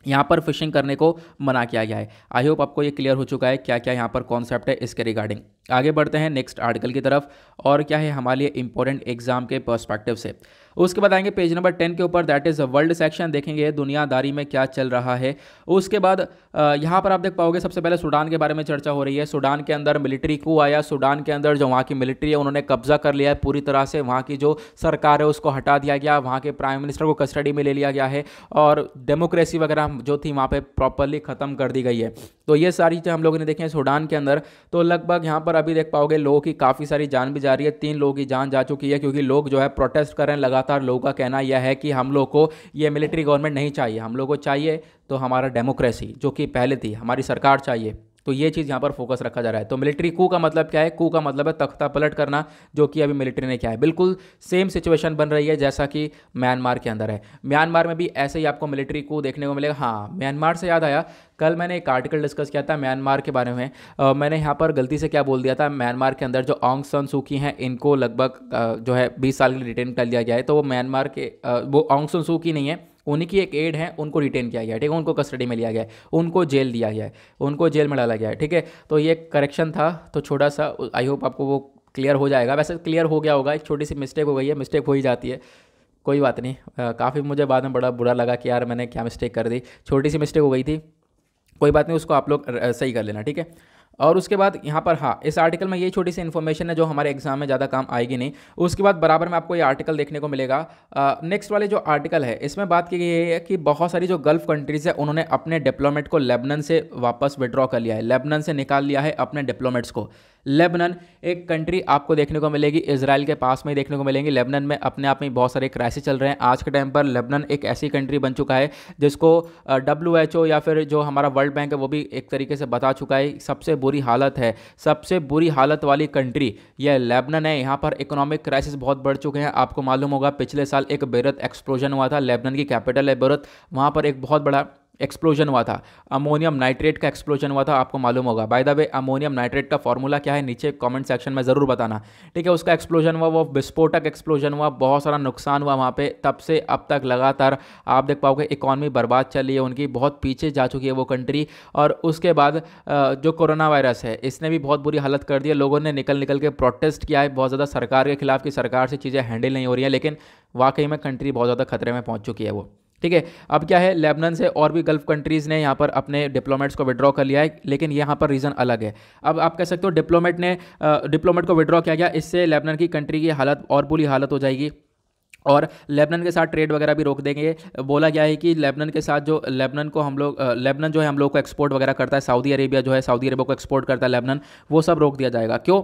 यहाँ पर फिशिंग करने को मना किया गया है। आई होप आपको ये क्लियर हो चुका है क्या क्या यहाँ पर कॉन्सेप्ट है इसके रिगार्डिंग। आगे बढ़ते हैं नेक्स्ट आर्टिकल की तरफ, और क्या है हमारे लिए इंपॉर्टेंट एग्जाम के पर्सपेक्टिव से। उसके बाद आएंगे पेज नंबर 10 के ऊपर, दैट इज़ वर्ल्ड सेक्शन, देखेंगे दुनियादारी में क्या चल रहा है। उसके बाद यहाँ पर आप देख पाओगे सबसे पहले सूडान के बारे में चर्चा हो रही है। सूडान के अंदर मिलिट्री कू आया, सूडान के अंदर जो वहाँ की मिलिट्री है उन्होंने कब्जा कर लिया है पूरी तरह से, वहाँ की जो सरकार है उसको हटा दिया गया, वहाँ के प्राइम मिनिस्टर को कस्टडी में ले लिया गया है और डेमोक्रेसी वगैरह जो थी वहाँ पर प्रॉपरली ख़त्म कर दी गई है। तो ये सारी चीज़ें हम लोगों ने देखी हैं सूडान के अंदर। तो लगभग यहाँ पर अभी देख पाओगे लोगों की काफ़ी सारी जान भी जा रही है, 3 लोगों की जान जा चुकी है, क्योंकि लोग जो है प्रोटेस्ट कर रहे हैं लगातार। लोगों का कहना यह है कि हम लोग को ये मिलिट्री गवर्नमेंट नहीं चाहिए, हम लोग को चाहिए तो हमारा डेमोक्रेसी जो कि पहले थी, हमारी सरकार चाहिए। तो ये चीज़ यहाँ पर फोकस रखा जा रहा है। तो मिलिट्री कू का मतलब क्या है? कू का मतलब है तख्ता पलट करना, जो कि अभी मिलिट्री ने किया है। बिल्कुल सेम सिचुएशन बन रही है जैसा कि म्यांमार के अंदर है। म्यांमार में भी ऐसे ही आपको मिलिट्री कू देखने को मिलेगा। हाँ, म्यांमार से याद आया, कल मैंने एक आर्टिकल डिस्कस किया था म्यांमार के बारे में। मैंने यहाँ पर गलती से क्या बोल दिया था, म्यांमार के अंदर जो ऑंग सान सू की हैं इनको लगभग जो है 20 साल के लिए रिटेन कर लिया गया है। तो वो म्यांमार के वो ऑंग सान सू की नहीं है, उन्हीं की एक एड है, उनको रिटेन किया गया है, ठीक है। उनको कस्टडी में लिया गया है, उनको जेल दिया गया है, उनको जेल में डाला गया है, ठीक है। तो ये करेक्शन था, तो छोटा सा, आई होप आपको वो क्लियर हो जाएगा। वैसे क्लियर हो गया होगा, एक छोटी सी मिस्टेक हो गई है, मिस्टेक हो ही जाती है। कोई बात नहीं, काफ़ी मुझे बाद में बड़ा बुरा लगा कि यार मैंने क्या मिस्टेक कर दी, छोटी सी मिस्टेक हो गई थी। कोई बात नहीं, उसको आप लोग सही कर लेना, ठीक है। और उसके बाद यहाँ पर हाँ, इस आर्टिकल में ये छोटी सी इन्फॉर्मेशन है जो हमारे एग्जाम में ज़्यादा काम आएगी नहीं। उसके बाद बराबर में आपको ये आर्टिकल देखने को मिलेगा। नेक्स्ट वाले जो आर्टिकल है इसमें बात की गई है कि बहुत सारी जो गल्फ कंट्रीज़ है उन्होंने अपने डिप्लोमेट को लेबनान से वापस विड्रॉ कर लिया है, लेबनान से निकाल लिया है अपने डिप्लोमेट्स को। लेबनान एक कंट्री आपको देखने को मिलेगी इजराइल के पास में ही देखने को मिलेंगी। लेबनान में अपने आप में बहुत सारे क्राइसिस चल रहे हैं आज के टाइम पर। लेबनान एक ऐसी कंट्री बन चुका है जिसको WHO या फिर जो हमारा वर्ल्ड बैंक है वो भी एक तरीके से बता चुका है सबसे बुरी हालत है, सबसे बुरी हालत वाली कंट्री यह लेबनान है। यहाँ पर इकोनॉमिक क्राइसिस बहुत बढ़ चुके हैं। आपको मालूम होगा पिछले साल एक बेरूत एक्सप्लोजन हुआ था, लेबनान की कैपिटल है बेरूत, वहाँ पर एक बहुत बड़ा एक्सप्लोजन हुआ था, अमोनियम नाइट्रेट का एक्सप्लोजन हुआ था, आपको मालूम होगा। By the way ammonium nitrate का फॉर्मूला क्या है नीचे कमेंट सेक्शन में ज़रूर बताना, ठीक है। उसका एक्सप्लोजन हुआ, वो विस्फोटक एक्सप्लोजन हुआ, बहुत सारा नुकसान हुआ वहाँ पे। तब से अब तक लगातार आप देख पाओगे इकॉनमी बर्बाद चल रही है उनकी, बहुत पीछे जा चुकी है वो कंट्री। और उसके बाद जो कोरोना वायरस है इसने भी बहुत बुरी हालत कर दी है। लोगों ने निकल निकल के प्रोटेस्ट किया है बहुत ज़्यादा सरकार के खिलाफ कि सरकार से चीज़ें हैंडल नहीं हो रही हैं, लेकिन वाकई में कंट्री बहुत ज़्यादा खतरे में पहुँच चुकी है वो, ठीक है। अब क्या है, लेबनान से और भी गल्फ कंट्रीज़ ने यहाँ पर अपने डिप्लोमेट्स को विड्रॉ कर लिया है, लेकिन यहाँ पर रीज़न अलग है। अब आप कह सकते हो डिप्लोमेट को विड्रॉ किया गया, इससे लेबनान की कंट्री की हालत और बुरी हालत हो जाएगी और लेबनान के साथ ट्रेड वगैरह भी रोक देंगे। बोला गया है कि लेबनान के साथ जो लेबनान जो है हम लोग को एक्सपोर्ट वगैरह करता है, सऊदी अरेबिया जो है सऊदी अरेबिया को एक्सपोर्ट करता है लेबनान, वो सब रोक दिया जाएगा। क्यों?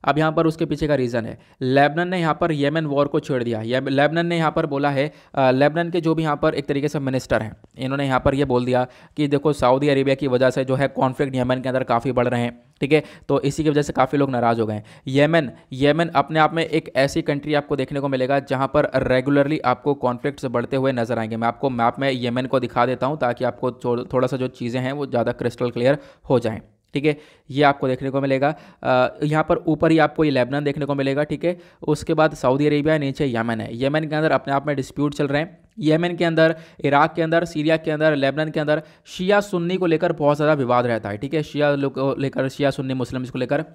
अब यहाँ पर उसके पीछे का रीज़न है, लेबनान ने यहाँ पर येमेन वॉर को छेड़ दिया। लेबनान ने यहाँ पर बोला है, लेबनान के जो भी यहाँ पर एक तरीके से मिनिस्टर हैं इन्होंने यहाँ पर ये बोल दिया कि देखो सऊदी अरेबिया की वजह से जो है कॉन्फ्लिक्ट येमेन के अंदर काफ़ी बढ़ रहे हैं, ठीक है। तो इसी की वजह से काफ़ी लोग नाराज़ हो गए हैं। येमेन अपने आप में एक ऐसी कंट्री आपको देखने को मिलेगा जहाँ पर रेगुलरली आपको कॉन्फ्लिक्ट्स बढ़ते हुए नजर आएंगे। मैं आपको मैप में येमेन को दिखा देता हूँ ताकि आपको थोड़ा सा जो चीज़ें हैं वो ज़्यादा क्रिस्टल क्लियर हो जाएँ, ठीक है। ये आपको देखने को मिलेगा, यहाँ पर ऊपर ही आपको ये लेबनान देखने को मिलेगा, ठीक है। उसके बाद सऊदी अरेबिया है, नीचे यमन है। यमन के अंदर अपने आप में डिस्प्यूट चल रहे हैं। यमन के अंदर, इराक के अंदर, सीरिया के अंदर, लेबनान के अंदर शिया सुन्नी को लेकर बहुत ज़्यादा विवाद रहता है, ठीक है। शिया लोग को लेकर, शिया सुन्नी मुस्लिम्स को लेकर,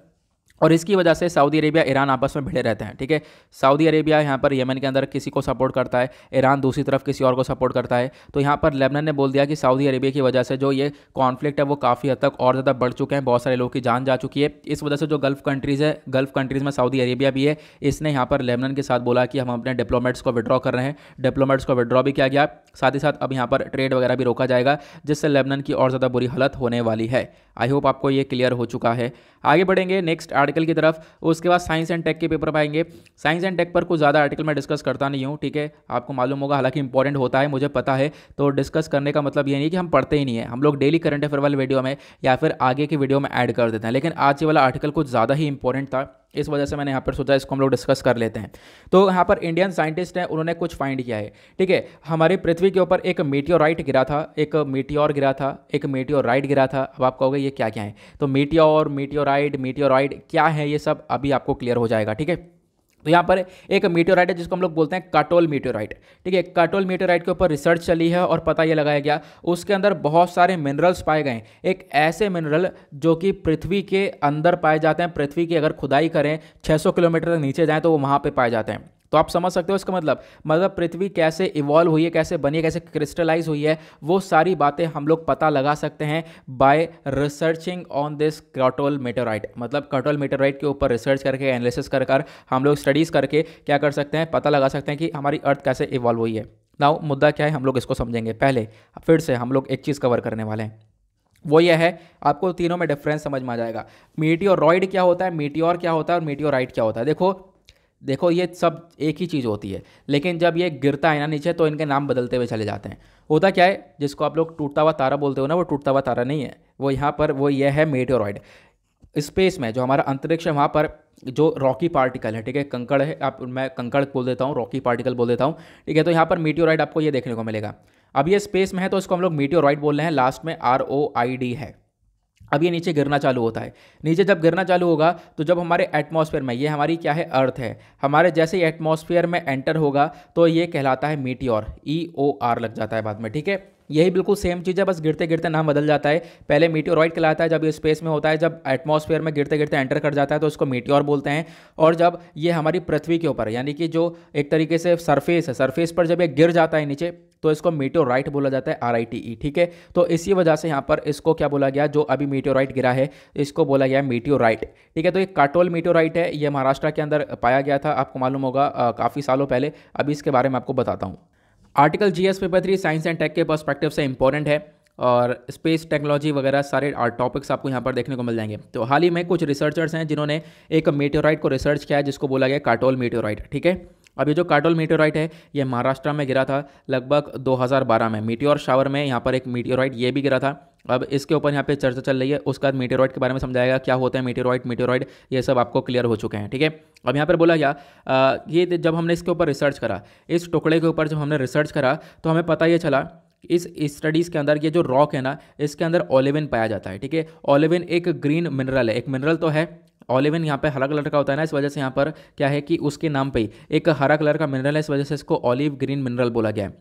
और इसकी वजह से सऊदी अरेबिया ईरान आपस में भिड़े रहते हैं, ठीक है। सऊदी अरेबिया यहाँ पर यमन के अंदर किसी को सपोर्ट करता है, ईरान दूसरी तरफ किसी और को सपोर्ट करता है। तो यहाँ पर लेबनान ने बोल दिया कि सऊदी अरेबिया की वजह से जो ये कॉन्फ्लिक्ट है वो काफ़ी हद तक और ज़्यादा बढ़ चुके हैं, बहुत सारे लोगों की जान जा चुकी है। इस वजह से जो गल्फ कंट्रीज़ है, गल्फ कंट्रीज़ में सऊदी अरेबिया भी है, इसने यहाँ पर लेबनान के साथ बोला कि हम अपने डिप्लोमेट्स को विड्रॉ कर रहे हैं। डिप्लोमेट्स को विड्रॉ भी किया गया, साथ ही साथ अब यहाँ पर ट्रेड वगैरह भी रोका जाएगा, जिससे लेबनान की और ज़्यादा बुरी हालत होने वाली है। आई होप आपको ये क्लियर हो चुका है। आगे बढ़ेंगे नेक्स्ट आर्टिकल की तरफ। उसके बाद साइंस एंड टेक के पेपर पाएंगे। साइंस एंड टेक पर कुछ ज़्यादा आर्टिकल मैं डिस्कस करता नहीं हूँ, ठीक है। आपको मालूम होगा, हालांकि इंपॉर्टेंट होता है, मुझे पता है। तो डिस्कस करने का मतलब ये नहीं कि हम पढ़ते ही नहीं है, हम लोग डेली करंट अफेयर वाले वीडियो में या फिर आगे की वीडियो में ऐड कर देते हैं। लेकिन आज ये वाला आर्टिकल कुछ ज़्यादा ही इंपॉर्टेंट था, इस वजह से मैंने यहाँ पर सोचा इसको हम लोग डिस्कस कर लेते हैं। तो यहाँ पर इंडियन साइंटिस्ट हैं, उन्होंने कुछ फाइंड किया है, ठीक है। हमारी पृथ्वी के ऊपर एक मीटियोराइट गिरा था, एक मीटियोर गिरा था, एक मीटियोराइट गिरा था। अब आप कहोगे ये क्या क्या है, तो मीटियोर, मीटियोराइट क्या है, ये सब अभी आपको क्लियर हो जाएगा, ठीक है। तो यहाँ पर एक मीटियोराइट है जिसको हम लोग बोलते हैं काटोल मीटियोराइट, ठीक है। काटोल मीटियोराइट के ऊपर रिसर्च चली है और पता ये लगाया गया उसके अंदर बहुत सारे मिनरल्स पाए गए। एक ऐसे मिनरल जो कि पृथ्वी के अंदर पाए जाते हैं, पृथ्वी की अगर खुदाई करें 600 किलोमीटर तक नीचे जाएं तो वो वहाँ पे पाए जाते हैं। तो आप समझ सकते हो इसका मतलब पृथ्वी कैसे इवॉल्व हुई है, कैसे बनी है, कैसे क्रिस्टलाइज हुई है, वो सारी बातें हम लोग पता लगा सकते हैं by researching on this Katol meteorite. मतलब काटोल मेटेराइट के ऊपर रिसर्च करके, एनालिसिस कर हम लोग स्टडीज़ करके क्या कर सकते हैं, पता लगा सकते हैं कि हमारी अर्थ कैसे इवॉल्व हुई है। नाउ मुद्दा क्या है, हम लोग इसको समझेंगे। पहले फिर से हम लोग एक चीज़ कवर करने वाले हैं, वो ये है, आपको तीनों में डिफरेंस समझ में आ जाएगा। मीटियोरॉइड क्या होता है, मीटियोर क्या होता है और मीटियोराइट क्या होता है। देखो ये सब एक ही चीज़ होती है, लेकिन जब ये गिरता है ना नीचे तो इनके नाम बदलते हुए चले जाते हैं। होता क्या है, जिसको आप लोग टूटता हुआ तारा बोलते हो ना, वो टूटता हुआ तारा नहीं है, वो यहाँ पर वो ये है मीटियोरॉइड। स्पेस में जो हमारा अंतरिक्ष है वहाँ पर जो रॉकी पार्टिकल है, ठीक है, कंकड़ है, मैं कंकड़ बोल देता हूँ, रॉकी पार्टिकल बोल देता हूँ, ठीक है। तो यहाँ पर मीटियोराइड आपको ये देखने को मिलेगा। अब ये स्पेस में है तो इसको हम लोग मीटियोराइड बोल रहे हैं, लास्ट में ROID है। अब ये नीचे गिरना चालू होता है। नीचे जब गिरना चालू होगा तो जब हमारे एटमॉस्फेयर में, ये हमारी क्या है, अर्थ है, हमारे जैसे ही एटमॉस्फेयर में एंटर होगा तो ये कहलाता है मीटियोर, EOR लग जाता है बाद में, ठीक है। यही बिल्कुल सेम चीज़ है, बस गिरते गिरते नाम बदल जाता है। पहले मीटियोरॉइड कहलाता है जब ये स्पेस में होता है, जब एटमॉस्फेयर में गिरते गिरते एंटर कर जाता है तो उसको मीटियोर बोलते हैं। और जब ये हमारी पृथ्वी के ऊपर, यानी कि जो एक तरीके से सरफेस है, सरफेस पर जब ये गिर जाता है नीचे, तो इसको मीटियोराइट बोला जाता है, RITE, ठीक है। तो इसी वजह से यहाँ पर इसको क्या बोला गया, जो अभी मीटियोराइट गिरा है इसको बोला गया मीटियोराइट, ठीक है। तो ये काटोल मीटियोराइट है, ये महाराष्ट्र के अंदर पाया गया था, आपको मालूम होगा काफ़ी सालों पहले। अभी इसके बारे में आपको बताता हूँ। Article GS paper 3 science and tech के पर्सपेक्टिव से इंपॉर्टेंट है और स्पेस टेक्नोलॉजी वगैरह सारे टॉपिक्स आपको यहाँ पर देखने को मिल जाएंगे। तो हाल ही में कुछ रिसर्चर्स हैं जिन्होंने एक मीटियोराइट को रिसर्च किया है जिसको बोला गया काटोल मीटियोराइट, ठीक है। अब ये जो काटोल मीटियोराइट है ये महाराष्ट्र में गिरा था लगभग 2012 में। मीटियोर शावर में यहाँ पर एक मीटियोराइट ये भी गिरा था। अब इसके ऊपर यहाँ पे चर्चा चल रही है, उसके बाद मीटियोराइट के बारे में समझाएगा क्या होता है मीटियोराइट, ये सब आपको क्लियर हो चुके हैं, ठीक है। अब यहाँ पर बोला गया ये जब हमने इसके ऊपर रिसर्च करा, इस टुकड़े के ऊपर जब हमने रिसर्च करा तो हमें पता ये चला इस स्टडीज़ के अंदर ये जो रॉक है ना, इसके अंदर ओलेविन पाया जाता है, ठीक है। ओलेविन एक ग्रीन मिनरल है, एक मिनरल तो है, ओलेविन यहाँ पे हरा कलर का होता है ना, इस वजह से यहाँ पर क्या है कि उसके नाम पे ही एक हरा कलर का मिनरल है, इस वजह से इसको ऑलिव ग्रीन मिनरल बोला गया है।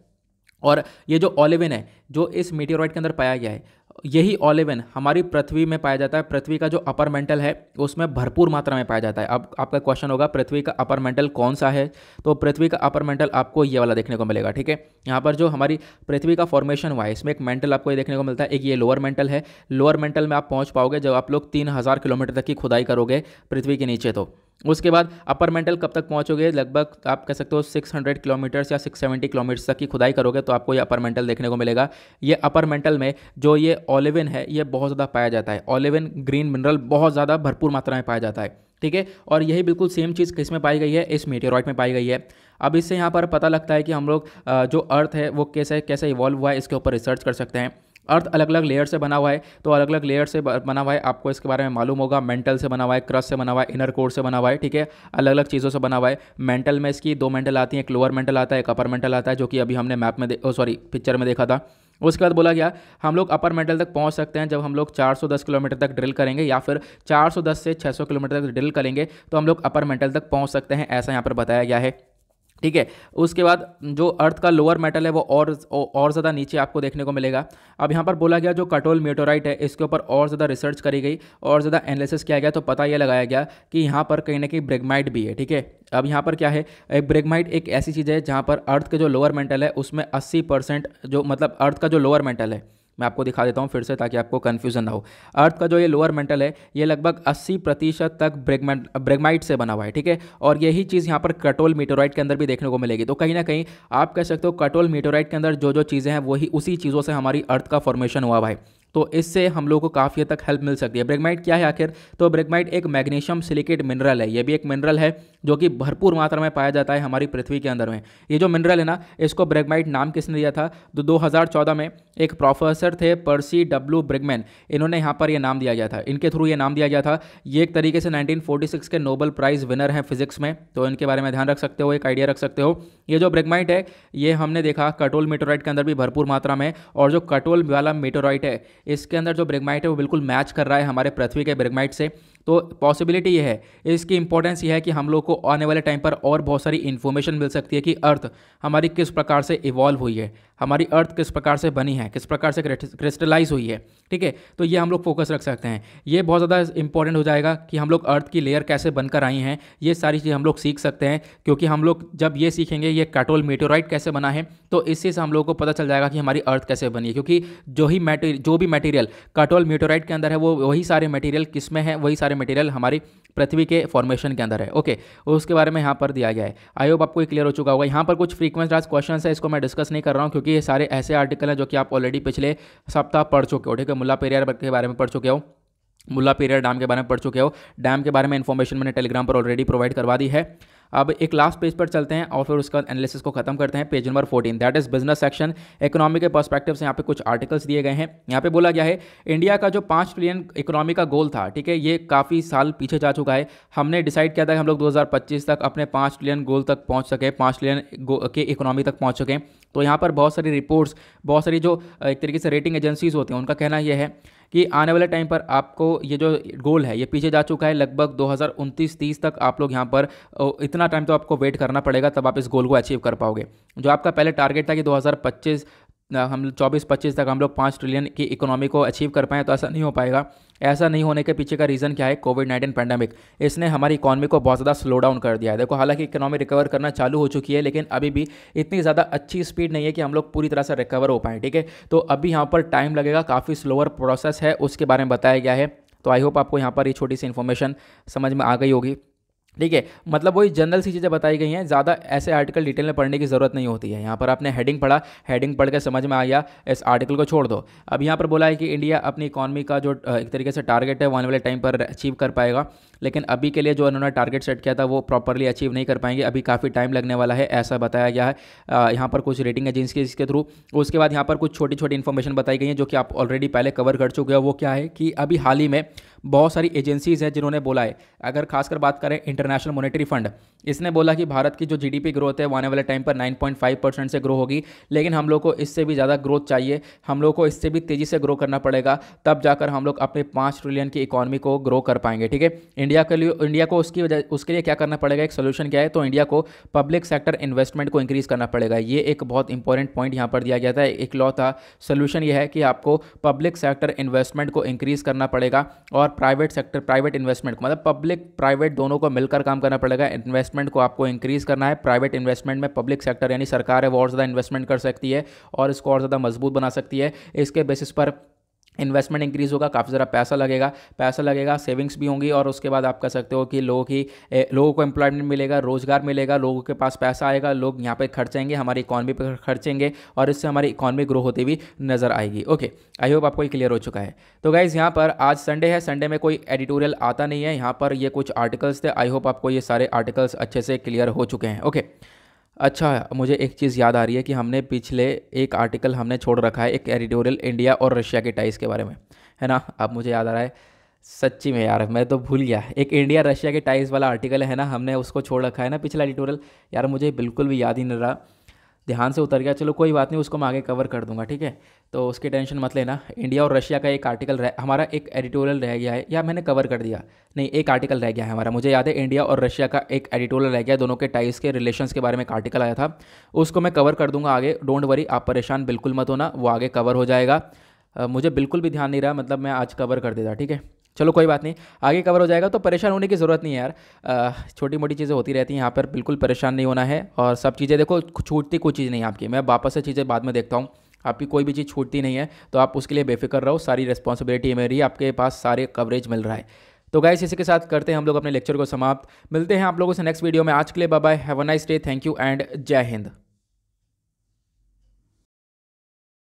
और ये जो ओलेविन है जो इस मीटियोराइट के अंदर पाया गया है, यही ओलेविन हमारी पृथ्वी में पाया जाता है। पृथ्वी का जो अपर मेंटल है उसमें भरपूर मात्रा में पाया जाता है। अब आपका क्वेश्चन होगा पृथ्वी का अपर मेंटल कौन सा है, तो पृथ्वी का अपर मेंटल आपको ये वाला देखने को मिलेगा, ठीक है। यहाँ पर जो हमारी पृथ्वी का फॉर्मेशन हुआ है इसमें एक मेंटल आपको ये देखने को मिलता है, एक ये लोअर मेंटल है। लोअर मेंटल में आप पहुँच पाओगे जब आप लोग 3000 किलोमीटर तक की खुदाई करोगे पृथ्वी के नीचे। तो उसके बाद अपर मेंटल कब तक पहुंचोगे, लगभग आप कह सकते हो 600 किलोमीटर्स या 670 किलोमीटर्स तक की खुदाई करोगे तो आपको ये अपर मेंटल देखने को मिलेगा। ये अपर मेंटल में जो ये ओलेविन है ये बहुत ज़्यादा पाया जाता है। ओलेविन ग्रीन मिनरल बहुत ज़्यादा भरपूर मात्रा में पाया जाता है, ठीक है। और यही बिल्कुल सेम चीज़ किस में पाई गई है, इस मीटियोराइट में पाई गई है। अब इससे यहाँ पर पता लगता है कि हम लोग जो अर्थ है वो कैसे कैसे इवॉल्व हुआ है, इसके ऊपर रिसर्च कर सकते हैं। अर्थ अलग अलग लेयर से बना हुआ है, तो अलग अलग लेयर से बना हुआ है, आपको इसके बारे में मालूम होगा। मेंटल से बना हुआ है, क्रस्ट से बना हुआ है, इनर कोर से बना हुआ है, ठीक है। अलग अलग चीज़ों से बना हुआ है। मेंटल में इसकी 2 मेंटल आती हैं, एक लोअर मेंटल आता है, एक अपर मेंटल आता है, जो कि अभी हमने मैप में पिक्चर में देखा था। उसके बाद बोला गया हम लोग अपर मेंटल तक पहुंच सकते हैं जब हम लोग 410 किलोमीटर तक ड्रिल करेंगे, या फिर 410 से 600 किलोमीटर तक ड्रिल करेंगे तो हम लोग अपर मेंटल तक पहुंच सकते हैं, ऐसा यहाँ पर बताया गया है, ठीक है। उसके बाद जो अर्थ का लोअर मेटल है वो और ज़्यादा नीचे आपको देखने को मिलेगा। अब यहाँ पर बोला गया जो काटोल मीटियोराइट है इसके ऊपर और ज़्यादा रिसर्च करी गई और ज़्यादा एनालिसिस किया गया, तो पता यह लगाया गया कि यहाँ पर कहीं ना कहीं ब्रेगमाइट भी है, ठीक है। अब यहाँ पर क्या है, ब्रेगमाइट एक ऐसी चीज़ है जहाँ पर अर्थ के जो लोअर मेंटल है उसमें 80% जो मतलब अर्थ का जो लोअर मेंटल है, मैं आपको दिखा देता हूँ फिर से ताकि आपको कन्फ्यूजन ना हो। अर्थ का जो ये लोअर मेंटल है ये लगभग 80% तक ब्रेगमाइट से बना हुआ है, ठीक है। और यही चीज़ यहाँ पर काटोल मीटियोराइट के अंदर भी देखने को मिलेगी। तो कहीं ना कहीं आप कह सकते हो काटोल मीटियोराइट के अंदर जो जो चीज़ें हैं वही उसी चीज़ों से हमारी अर्थ का फॉर्मेशन हुआ है। तो इससे हम लोगों को काफ़ी हद तक हेल्प मिल सकती है। ब्रेगमाइट क्या है आखिर, तो ब्रेगमाइट एक मैग्नीशियम सिलिकेट मिनरल है। ये भी एक मिनरल है जो कि भरपूर मात्रा में पाया जाता है हमारी पृथ्वी के अंदर में। ये जो मिनरल है ना, इसको ब्रेगमाइट नाम किसने दिया था, तो 2014 में एक प्रोफेसर थे पर्सी W ब्रिगमैन, इन्होंने यहाँ पर ये नाम दिया गया था, इनके थ्रू ये नाम दिया गया था। ये एक तरीके से 1946 के नोबेल प्राइज़ विनर हैं फिजिक्स में, तो इनके बारे में ध्यान रख सकते हो, एक आइडिया रख सकते हो। ये जो ब्रेगमाइट है ये हमने देखा काटोल मीटियोराइट के अंदर भी भरपूर मात्रा में, और जो काटोल वाला मीटियोराइट है इसके अंदर जो ब्रेगमाइट है वो बिल्कुल मैच कर रहा है हमारे पृथ्वी के ब्रेगमाइट से। तो पॉसिबिलिटी ये है, इसकी इंपॉर्टेंस ये है कि हम लोग को आने वाले टाइम पर और बहुत सारी इन्फॉर्मेशन मिल सकती है कि अर्थ हमारी किस प्रकार से इवॉल्व हुई है, हमारी अर्थ किस प्रकार से बनी है, किस प्रकार से क्रिस्टलाइज हुई है, ठीक है। तो ये हम लोग फोकस रख सकते हैं। ये बहुत ज़्यादा इंपॉर्टेंट हो जाएगा कि हम लोग अर्थ की लेयर कैसे बनकर आई हैं, ये सारी चीज़ हम लोग सीख सकते हैं। क्योंकि हम लोग जब ये सीखेंगे ये काटोल मीटियोराइट कैसे बना है, तो इससे हम लोगों को पता चल जाएगा कि हमारी अर्थ कैसे बनी है। क्योंकि जो भी मटेरियल काटोल मीटियोराइट के अंदर है वो वही सारे मटेरियल किस में है, वही सारे मटेरियल हमारी पृथ्वी के फॉर्मेशन के अंदर है। ओके, उसके बारे में यहाँ पर दिया गया है। आई होप आपको क्लियर हो चुका होगा। यहाँ पर कुछ फ्रीक्वेंट राइज क्वेश्चन है, इसको मैं डिस्कस नहीं कर रहा हूँ क्योंकि ये सारे ऐसे आर्टिकल हैं जो कि आप ऑलरेडी पिछले सप्ताह पढ़ चुके हो, ठीक है। मुल्ला पेरियार के बारे में पढ़ चुके हो, मुल्ला पेरियार डैम के बारे में पढ़ चुके हो। डैम के बारे में इन्फॉर्मेशन मैंने टेलीग्राम पर ऑलरेडी प्रोवाइड करवा दी है। अब एक लास्ट पेज पर चलते हैं और फिर उसका एनालिसिस को खत्म करते हैं। Page number 14 that is business section, economy के पर्सपेक्टिव से यहाँ पे कुछ आर्टिकल्स दिए गए हैं। यहाँ पे बोला गया है इंडिया का जो 5 ट्रिलियन इकोनॉमी का गोल था, ठीक है, ये काफ़ी साल पीछे जा चुका है। हमने डिसाइड किया था कि हम लोग 2025 तक अपने 5 ट्रिलियन गोल तक पहुँच सके, 5 ट्रिलियन के इकोनॉमी तक पहुँच सकें। तो यहाँ पर बहुत सारी रिपोर्ट्स, बहुत सारी जो एक तरीके से रेटिंग एजेंसीज होती हैं उनका कहना यह है कि आने वाले टाइम पर आपको ये जो गोल है ये पीछे जा चुका है। लगभग 2029-30 तक आप लोग यहाँ पर इतना टाइम तो आपको वेट करना पड़ेगा, तब आप इस गोल को अचीव कर पाओगे। जो आपका पहले टारगेट था कि 2025 हम 24-25 तक हम लोग 5 ट्रिलियन की इकोनॉमी को अचीव कर पाएँ, तो ऐसा नहीं हो पाएगा। ऐसा नहीं होने के पीछे का रीज़न क्या है? कोविड-19 पैंडेमिक। इसने हमारी इकॉनमी को बहुत ज़्यादा स्लो डाउन कर दिया है। देखो, हालांकि इकोनॉमी रिकवर करना चालू हो चुकी है, लेकिन अभी भी इतनी ज़्यादा अच्छी स्पीड नहीं है कि हम लोग पूरी तरह से रिकवर हो पाएँ, ठीक है। तो अभी यहाँ पर टाइम लगेगा, काफ़ी स्लोअर प्रोसेस है, उसके बारे में बताया गया है। तो आई होप आपको यहाँ पर ये छोटी सी इन्फॉर्मेशन समझ में आ गई होगी, ठीक है। मतलब वही जनरल सी चीज़ें बताई गई हैं, ज़्यादा ऐसे आर्टिकल डिटेल में पढ़ने की ज़रूरत नहीं होती है। यहाँ पर आपने हेडिंग पढ़ा, हेडिंग पढ़ के समझ में आ गया, इस आर्टिकल को छोड़ दो। अब यहाँ पर बोला है कि इंडिया अपनी इकॉनमी का जो एक तरीके से टारगेट है वो आने वाले टाइम पर अचीव कर पाएगा, लेकिन अभी के लिए जो उन्होंने टारगेट सेट किया था वो प्रॉपरली अचीव नहीं कर पाएंगे, अभी काफ़ी टाइम लगने वाला है, ऐसा बताया गया है यहाँ पर कुछ रेटिंग एजेंसी के थ्रू। उसके बाद यहाँ पर कुछ छोटी छोटी इन्फॉर्मेशन बताई गई है जो कि आप ऑलरेडी पहले कवर कर चुके हो। वो क्या है कि अभी हाल ही में बहुत सारी एजेंसीज़ हैं जिन्होंने बोला है, अगर खासकर बात करें इंटरनेशनल मॉनेटरी फंड, इसने बोला कि भारत की जो जीडीपी ग्रोथ है वो आने वाले टाइम पर 9.5% से ग्रो होगी, लेकिन हम लोग को इससे भी ज़्यादा ग्रोथ चाहिए, हम लोग को इससे भी तेज़ी से ग्रो करना पड़ेगा, तब जाकर हम लोग अपने 5 ट्रिलियन की इकॉनमी को ग्रो कर पाएंगे, ठीक है। इंडिया को उसके लिए क्या करना पड़ेगा, एक सोल्यूशन क्या है, तो इंडिया को पब्लिक सेक्टर इन्वेस्टमेंट को इंक्रीज़ करना पड़ेगा। ये एक बहुत इंपॉर्टेंट पॉइंट यहाँ पर दिया गया था, एक लॉ था। सोल्यूशन ये है कि आपको पब्लिक सेक्टर इन्वेस्टमेंट को इंक्रीज़ करना पड़ेगा और प्राइवेट सेक्टर प्राइवेट इन्वेस्टमेंट को, मतलब पब्लिक प्राइवेट दोनों को मिलकर काम करना पड़ेगा। इन्वेस्टमेंट को आपको इंक्रीज़ करना है, प्राइवेट इन्वेस्टमेंट में पब्लिक सेक्टर यानी सरकार है वो और ज़्यादा इन्वेस्टमेंट कर सकती है और इसको और ज़्यादा मजबूत बना सकती है। इसके बेसिस पर इन्वेस्टमेंट इंक्रीज़ होगा, काफ़ी ज़्यादा पैसा लगेगा, सेविंग्स भी होंगी, और उसके बाद आप कह सकते हो कि लोगों को एम्प्लॉयमेंट मिलेगा, रोज़गार मिलेगा, लोगों के पास पैसा आएगा, लोग यहाँ पे खर्चेंगे, हमारी इकॉनमी पर खर्चेंगे और इससे हमारी इकॉनमी ग्रो होती हुई नज़र आएगी। ओके, आई होप आपको ये क्लियर हो चुका है। तो गाइज़, यहाँ पर आज संडे है, संडे में कोई एडिटोरियल आता नहीं है, यहाँ पर ये कुछ आर्टिकल्स थे। आई होप आपको ये सारे आर्टिकल्स अच्छे से क्लियर हो चुके हैं। ओके, अच्छा, मुझे एक चीज़ याद आ रही है कि हमने पिछले एक आर्टिकल हमने छोड़ रखा है, एक एडिटोरियल इंडिया और रशिया के टाइज के बारे में, है ना। अब मुझे याद आ रहा है, सच्ची में यार मैं तो भूल गया, एक इंडिया रशिया के टाइज वाला आर्टिकल है ना, हमने उसको छोड़ रखा है ना पिछला एडिटोरियल। यार मुझे बिल्कुल भी याद ही नहीं रहा, ध्यान से उतर गया। चलो कोई बात नहीं, उसको मैं आगे कवर कर दूंगा, ठीक है। तो उसकी टेंशन मत लेना। इंडिया और रशिया का एक आर्टिकल हमारा एक एडिटोरियल रह गया है, या मैंने कवर कर दिया? नहीं, एक आर्टिकल रह गया है हमारा, मुझे याद है। इंडिया और रशिया का एक एडिटोरियल रह गया, दोनों के टाइज के रिलेशंस के बारे में एक आर्टिकल आया था, उसको मैं कवर कर दूंगा आगे। डोंट वरी, आप परेशान बिल्कुल मत होना, वो आगे कवर हो जाएगा। मुझे बिल्कुल भी ध्यान नहीं रहा, मतलब मैं आज कवर कर देता, ठीक है। चलो कोई बात नहीं, आगे कवर हो जाएगा, तो परेशान होने की ज़रूरत नहीं है यार। छोटी मोटी चीज़ें होती रहती हैं यहाँ पर, बिल्कुल परेशान नहीं होना है। और सब चीज़ें देखो, छूटती कोई चीज़ नहीं है आपकी, मैं वापस से चीज़ें बाद में देखता हूँ, आपकी कोई भी चीज़ छूटती नहीं है, तो आप उसके लिए बेफिक्र रहो, सारी रिस्पॉन्सिबिलिटी है मेरी, आपके पास सारे कवरेज मिल रहा है। तो गाइस, इसी के साथ करते हैं हम लोग अपने लेक्चर को समाप्त। मिलते हैं आप लोगों से नेक्स्ट वीडियो में। आज के लिए bye bye, have a nice day, thank you and जय हिंद।